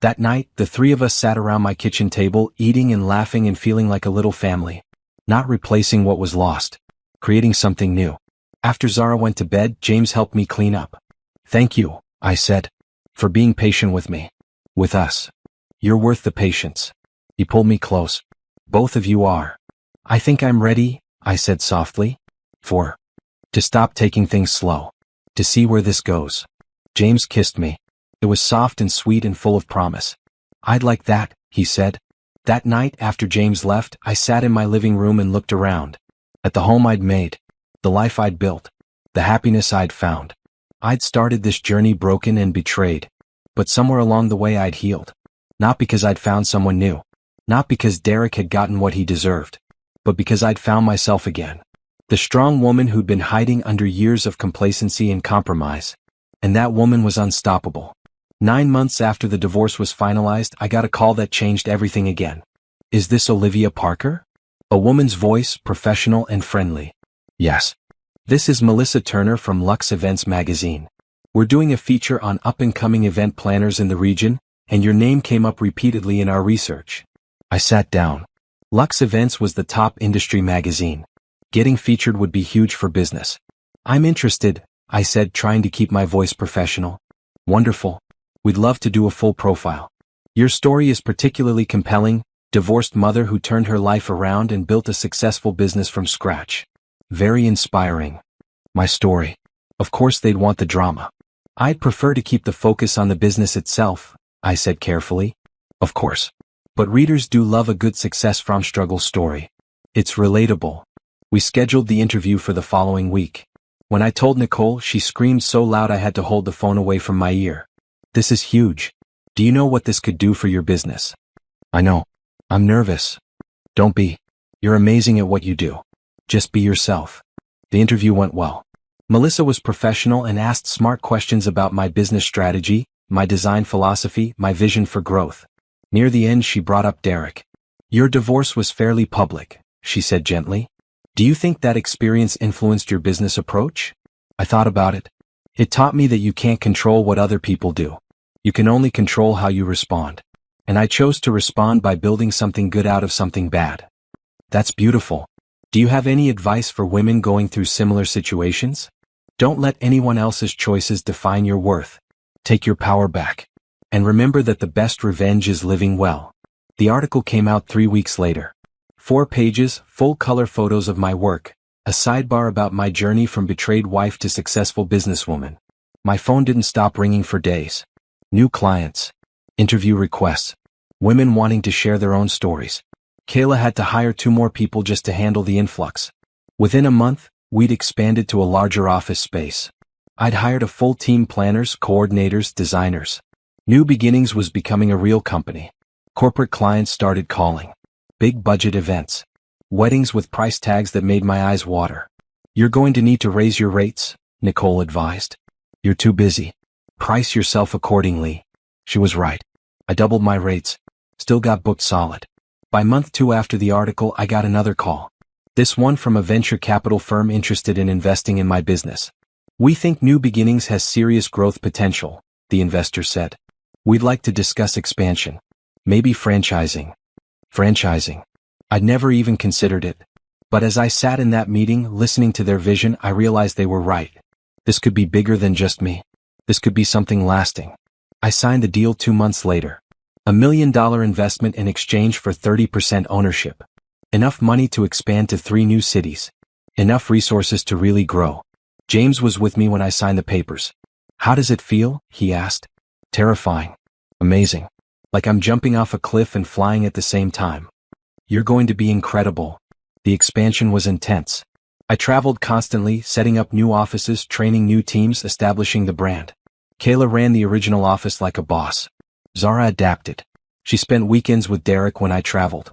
That night, the three of us sat around my kitchen table, eating and laughing and feeling like a little family. Not replacing what was lost. Creating something new. After Zara went to bed, James helped me clean up. Thank you, I said, for being patient with me. With us. You're worth the patience. He pulled me close. Both of you are. I think I'm ready, I said softly. To stop taking things slow. To see where this goes. James kissed me. It was soft and sweet and full of promise. I'd like that, he said. That night, after James left, I sat in my living room and looked around. At the home I'd made. The life I'd built. The happiness I'd found. I'd started this journey broken and betrayed. But somewhere along the way I'd healed. Not because I'd found someone new. Not because Derek had gotten what he deserved. But because I'd found myself again. The strong woman who'd been hiding under years of complacency and compromise. And that woman was unstoppable. 9 months after the divorce was finalized, I got a call that changed everything again. Is this Olivia Parker? A woman's voice, professional and friendly. Yes. This is Melissa Turner from Lux Events magazine. We're doing a feature on up-and-coming event planners in the region, and your name came up repeatedly in our research. I sat down. Lux Events was the top industry magazine. Getting featured would be huge for business. I'm interested, I said, trying to keep my voice professional. Wonderful. We'd love to do a full profile. Your story is particularly compelling, divorced mother who turned her life around and built a successful business from scratch. Very inspiring. My story. Of course they'd want the drama. I'd prefer to keep the focus on the business itself, I said carefully. Of course. But readers do love a good success from struggle story. It's relatable. We scheduled the interview for the following week. When I told Nicole, she screamed so loud I had to hold the phone away from my ear. This is huge. Do you know what this could do for your business? I know. I'm nervous. Don't be. You're amazing at what you do. Just be yourself. The interview went well. Melissa was professional and asked smart questions about my business strategy, my design philosophy, my vision for growth. Near the end, she brought up Derek. Your divorce was fairly public, she said gently. Do you think that experience influenced your business approach? I thought about it. It taught me that you can't control what other people do. You can only control how you respond. And I chose to respond by building something good out of something bad. That's beautiful. Do you have any advice for women going through similar situations? Don't let anyone else's choices define your worth. Take your power back. And remember that the best revenge is living well. The article came out 3 weeks later. 4 pages, full-color photos of my work, a sidebar about my journey from betrayed wife to successful businesswoman. My phone didn't stop ringing for days. New clients. Interview requests. Women wanting to share their own stories. Kayla had to hire 2 more people just to handle the influx. Within a month, we'd expanded to a larger office space. I'd hired a full team: planners, coordinators, designers. New Beginnings was becoming a real company. Corporate clients started calling. Big budget events. Weddings with price tags that made my eyes water. You're going to need to raise your rates, Nicole advised. You're too busy. Price yourself accordingly. She was right. I doubled my rates. Still got booked solid. By month 2 after the article, I got another call. This one from a venture capital firm interested in investing in my business. We think New Beginnings has serious growth potential, the investor said. We'd like to discuss expansion. Maybe franchising. Franchising. I'd never even considered it. But as I sat in that meeting, listening to their vision, I realized they were right. This could be bigger than just me. This could be something lasting. I signed the deal 2 months later. $1 million investment in exchange for 30% ownership. Enough money to expand to 3 new cities. Enough resources to really grow. James was with me when I signed the papers. How does it feel? He asked. Terrifying. Amazing. Like I'm jumping off a cliff and flying at the same time. You're going to be incredible. The expansion was intense. I traveled constantly, setting up new offices, training new teams, establishing the brand. Kayla ran the original office like a boss. Zara adapted. She spent weekends with Derek when I traveled.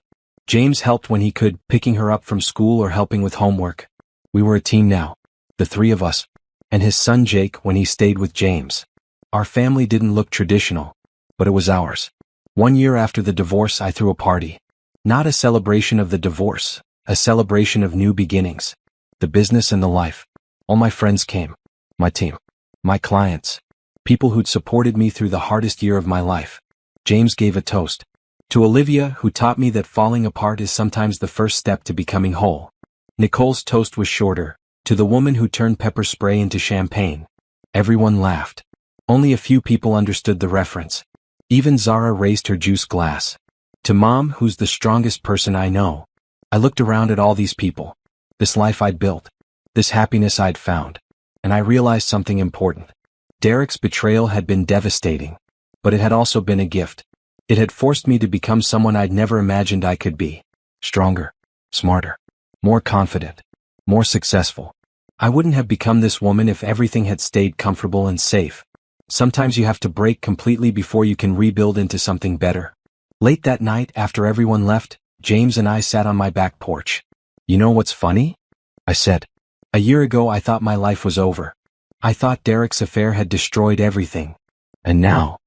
James helped when he could, picking her up from school or helping with homework. We were a team now. The 3 of us. And his son Jake when he stayed with James. Our family didn't look traditional, but it was ours. 1 year after the divorce, I threw a party. Not a celebration of the divorce, a celebration of new beginnings. The business and the life. All my friends came. My team. My clients. People who'd supported me through the hardest year of my life. James gave a toast. To Olivia, who taught me that falling apart is sometimes the first step to becoming whole. Nicole's toast was shorter. To the woman who turned pepper spray into champagne. Everyone laughed. Only a few people understood the reference. Even Zara raised her juice glass. To Mom, who's the strongest person I know. I looked around at all these people. This life I'd built. This happiness I'd found. And I realized something important. Derek's betrayal had been devastating. But it had also been a gift. It had forced me to become someone I'd never imagined I could be. Stronger. Smarter. More confident. More successful. I wouldn't have become this woman if everything had stayed comfortable and safe. Sometimes you have to break completely before you can rebuild into something better. Late that night, after everyone left, James and I sat on my back porch. You know what's funny? I said. A year ago I thought my life was over. I thought Derek's affair had destroyed everything. And now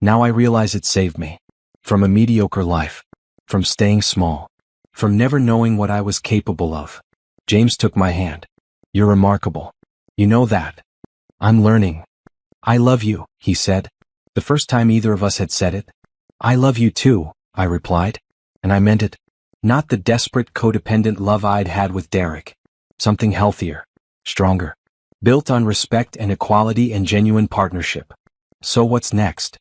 I realize it saved me. From a mediocre life. From staying small. From never knowing what I was capable of. James took my hand. You're remarkable. You know that. I'm learning. I love you, he said. The first time either of us had said it. I love you too, I replied. And I meant it. Not the desperate codependent love I'd had with Derek. Something healthier. Stronger. Built on respect and equality and genuine partnership. So what's next?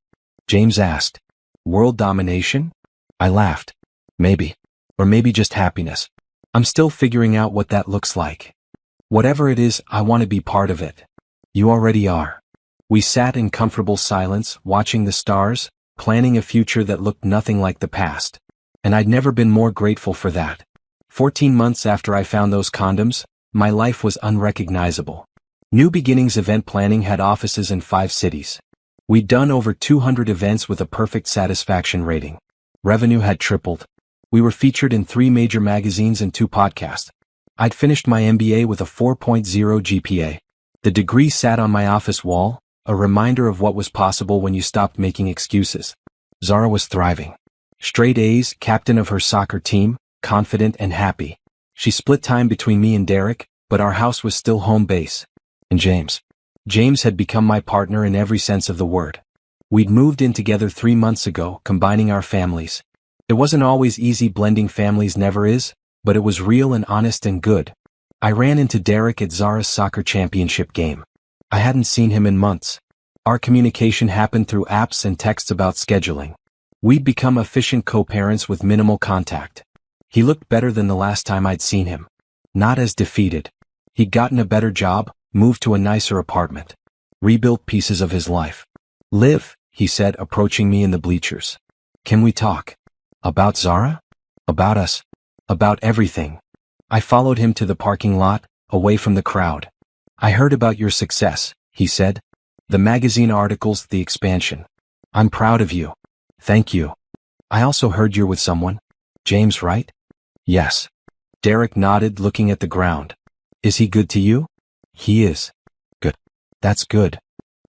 James asked. World domination? I laughed. Maybe. Or maybe just happiness. I'm still figuring out what that looks like. Whatever it is, I want to be part of it. You already are. We sat in comfortable silence, watching the stars, planning a future that looked nothing like the past. And I'd never been more grateful for that. 14 months after I found those condoms, my life was unrecognizable. New Beginnings Event Planning had offices in 5 cities. We'd done over 200 events with a perfect satisfaction rating. Revenue had tripled. We were featured in 3 major magazines and 2 podcasts. I'd finished my MBA with a 4.0 GPA. The degree sat on my office wall, a reminder of what was possible when you stopped making excuses. Zara was thriving. Straight A's, captain of her soccer team, confident and happy. She split time between me and Derek, but our house was still home base. And James. James had become my partner in every sense of the word. We'd moved in together 3 months ago, combining our families. It wasn't always easy, blending families never is, but it was real and honest and good. I ran into Derek at Zara's soccer championship game. I hadn't seen him in months. Our communication happened through apps and texts about scheduling. We'd become efficient co-parents with minimal contact. He looked better than the last time I'd seen him. Not as defeated. He'd gotten a better job, moved to a nicer apartment. Rebuilt pieces of his life. Liv, he said, approaching me in the bleachers. Can we talk? About Zara? About us? About everything. I followed him to the parking lot, away from the crowd. I heard about your success, he said. The magazine articles, the expansion. I'm proud of you. Thank you. I also heard you're with someone. James, right? Yes. Derek nodded, looking at the ground. Is he good to you? He is. Good. That's good.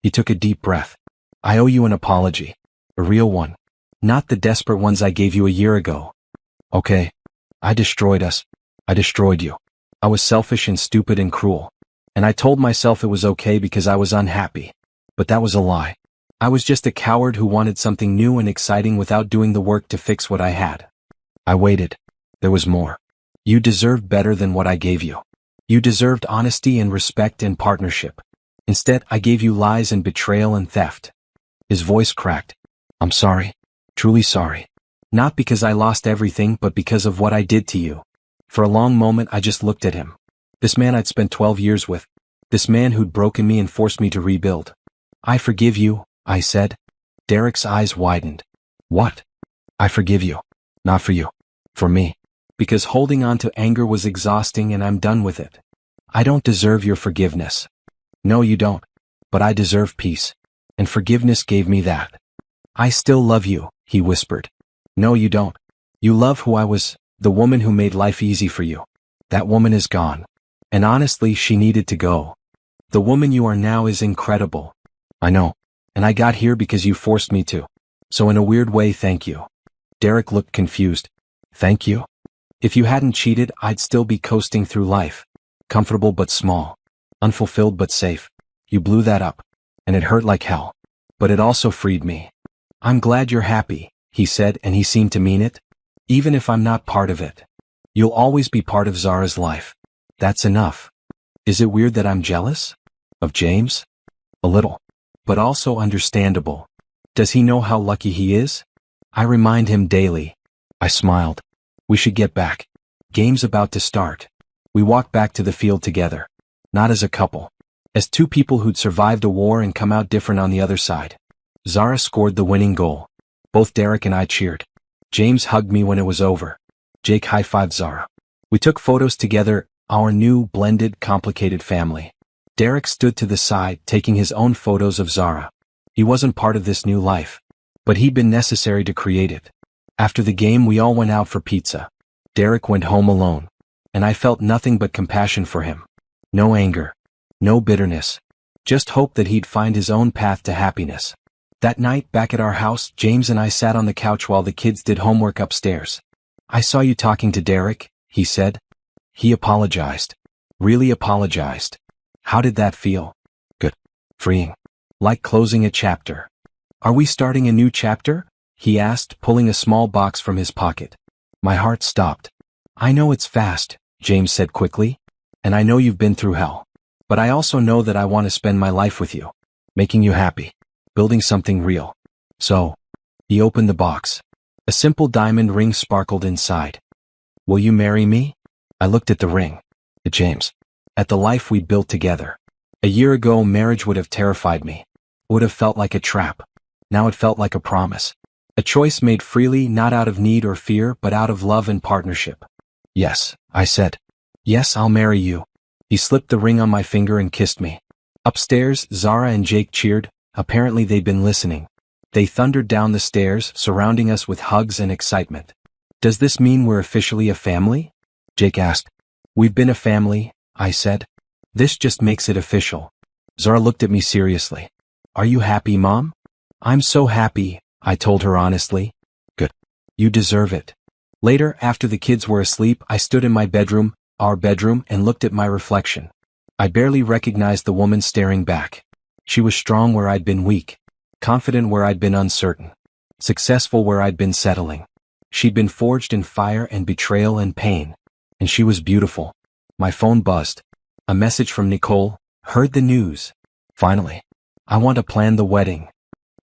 He took a deep breath. I owe you an apology. A real one. Not the desperate ones I gave you a year ago. Okay. I destroyed us. I destroyed you. I was selfish and stupid and cruel. And I told myself it was okay because I was unhappy. But that was a lie. I was just a coward who wanted something new and exciting without doing the work to fix what I had. I waited. There was more. You deserved better than what I gave you. You deserved honesty and respect and partnership. Instead, I gave you lies and betrayal and theft. His voice cracked. I'm sorry. Truly sorry. Not because I lost everything, but because of what I did to you. For a long moment I just looked at him. This man I'd spent 12 years with. This man who'd broken me and forced me to rebuild. I forgive you, I said. Derek's eyes widened. What? I forgive you. Not for you. For me. Because holding on to anger was exhausting and I'm done with it. I don't deserve your forgiveness. No, you don't. But I deserve peace. And forgiveness gave me that. I still love you, he whispered. No, you don't. You love who I was, the woman who made life easy for you. That woman is gone. And honestly, she needed to go. The woman you are now is incredible. I know. And I got here because you forced me to. So in a weird way, thank you. Derek looked confused. Thank you? If you hadn't cheated, I'd still be coasting through life. Comfortable but small. Unfulfilled but safe. You blew that up. And it hurt like hell. But it also freed me. I'm glad you're happy, he said, and he seemed to mean it. Even if I'm not part of it. You'll always be part of Zara's life. That's enough. Is it weird that I'm jealous? Of James? A little. But also understandable. Does he know how lucky he is? I remind him daily. I smiled. We should get back. Game's about to start. We walked back to the field together. Not as a couple. As two people who'd survived a war and come out different on the other side. Zara scored the winning goal. Both Derek and I cheered. James hugged me when it was over. Jake high-fived Zara. We took photos together, our new, blended, complicated family. Derek stood to the side, taking his own photos of Zara. He wasn't part of this new life. But he'd been necessary to create it. After the game, we all went out for pizza. Derek went home alone. And I felt nothing but compassion for him. No anger. No bitterness. Just hope that he'd find his own path to happiness. That night, back at our house, James and I sat on the couch while the kids did homework upstairs. I saw you talking to Derek, he said. He apologized. Really apologized. How did that feel? Good. Freeing. Like closing a chapter. Are we starting a new chapter? He asked, pulling a small box from his pocket. My heart stopped. I know it's fast, James said quickly. And I know you've been through hell. But I also know that I want to spend my life with you. Making you happy. Building something real. So, he opened the box. A simple diamond ring sparkled inside. Will you marry me? I looked at the ring. At James. At the life we'd built together. A year ago, marriage would have terrified me. It would have felt like a trap. Now it felt like a promise. A choice made freely, not out of need or fear, but out of love and partnership. Yes, I said. Yes, I'll marry you. He slipped the ring on my finger and kissed me. Upstairs, Zara and Jake cheered. Apparently they'd been listening. They thundered down the stairs, surrounding us with hugs and excitement. Does this mean we're officially a family? Jake asked. We've been a family, I said. This just makes it official. Zara looked at me seriously. Are you happy, Mom? I'm so happy, I told her honestly. Good. You deserve it. Later, after the kids were asleep, I stood in my bedroom, our bedroom, and looked at my reflection. I barely recognized the woman staring back. She was strong where I'd been weak. Confident where I'd been uncertain. Successful where I'd been settling. She'd been forged in fire and betrayal and pain. And she was beautiful. My phone buzzed. A message from Nicole. Heard the news. Finally. I want to plan the wedding.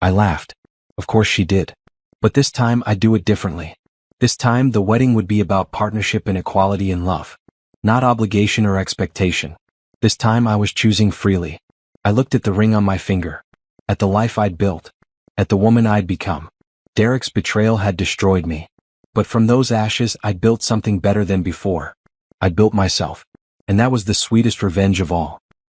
I laughed. Of course she did. But this time I'd do it differently. This time the wedding would be about partnership and equality and love. Not obligation or expectation. This time I was choosing freely. I looked at the ring on my finger. At the life I'd built. At the woman I'd become. Derek's betrayal had destroyed me. But from those ashes I'd built something better than before. I'd built myself. And that was the sweetest revenge of all.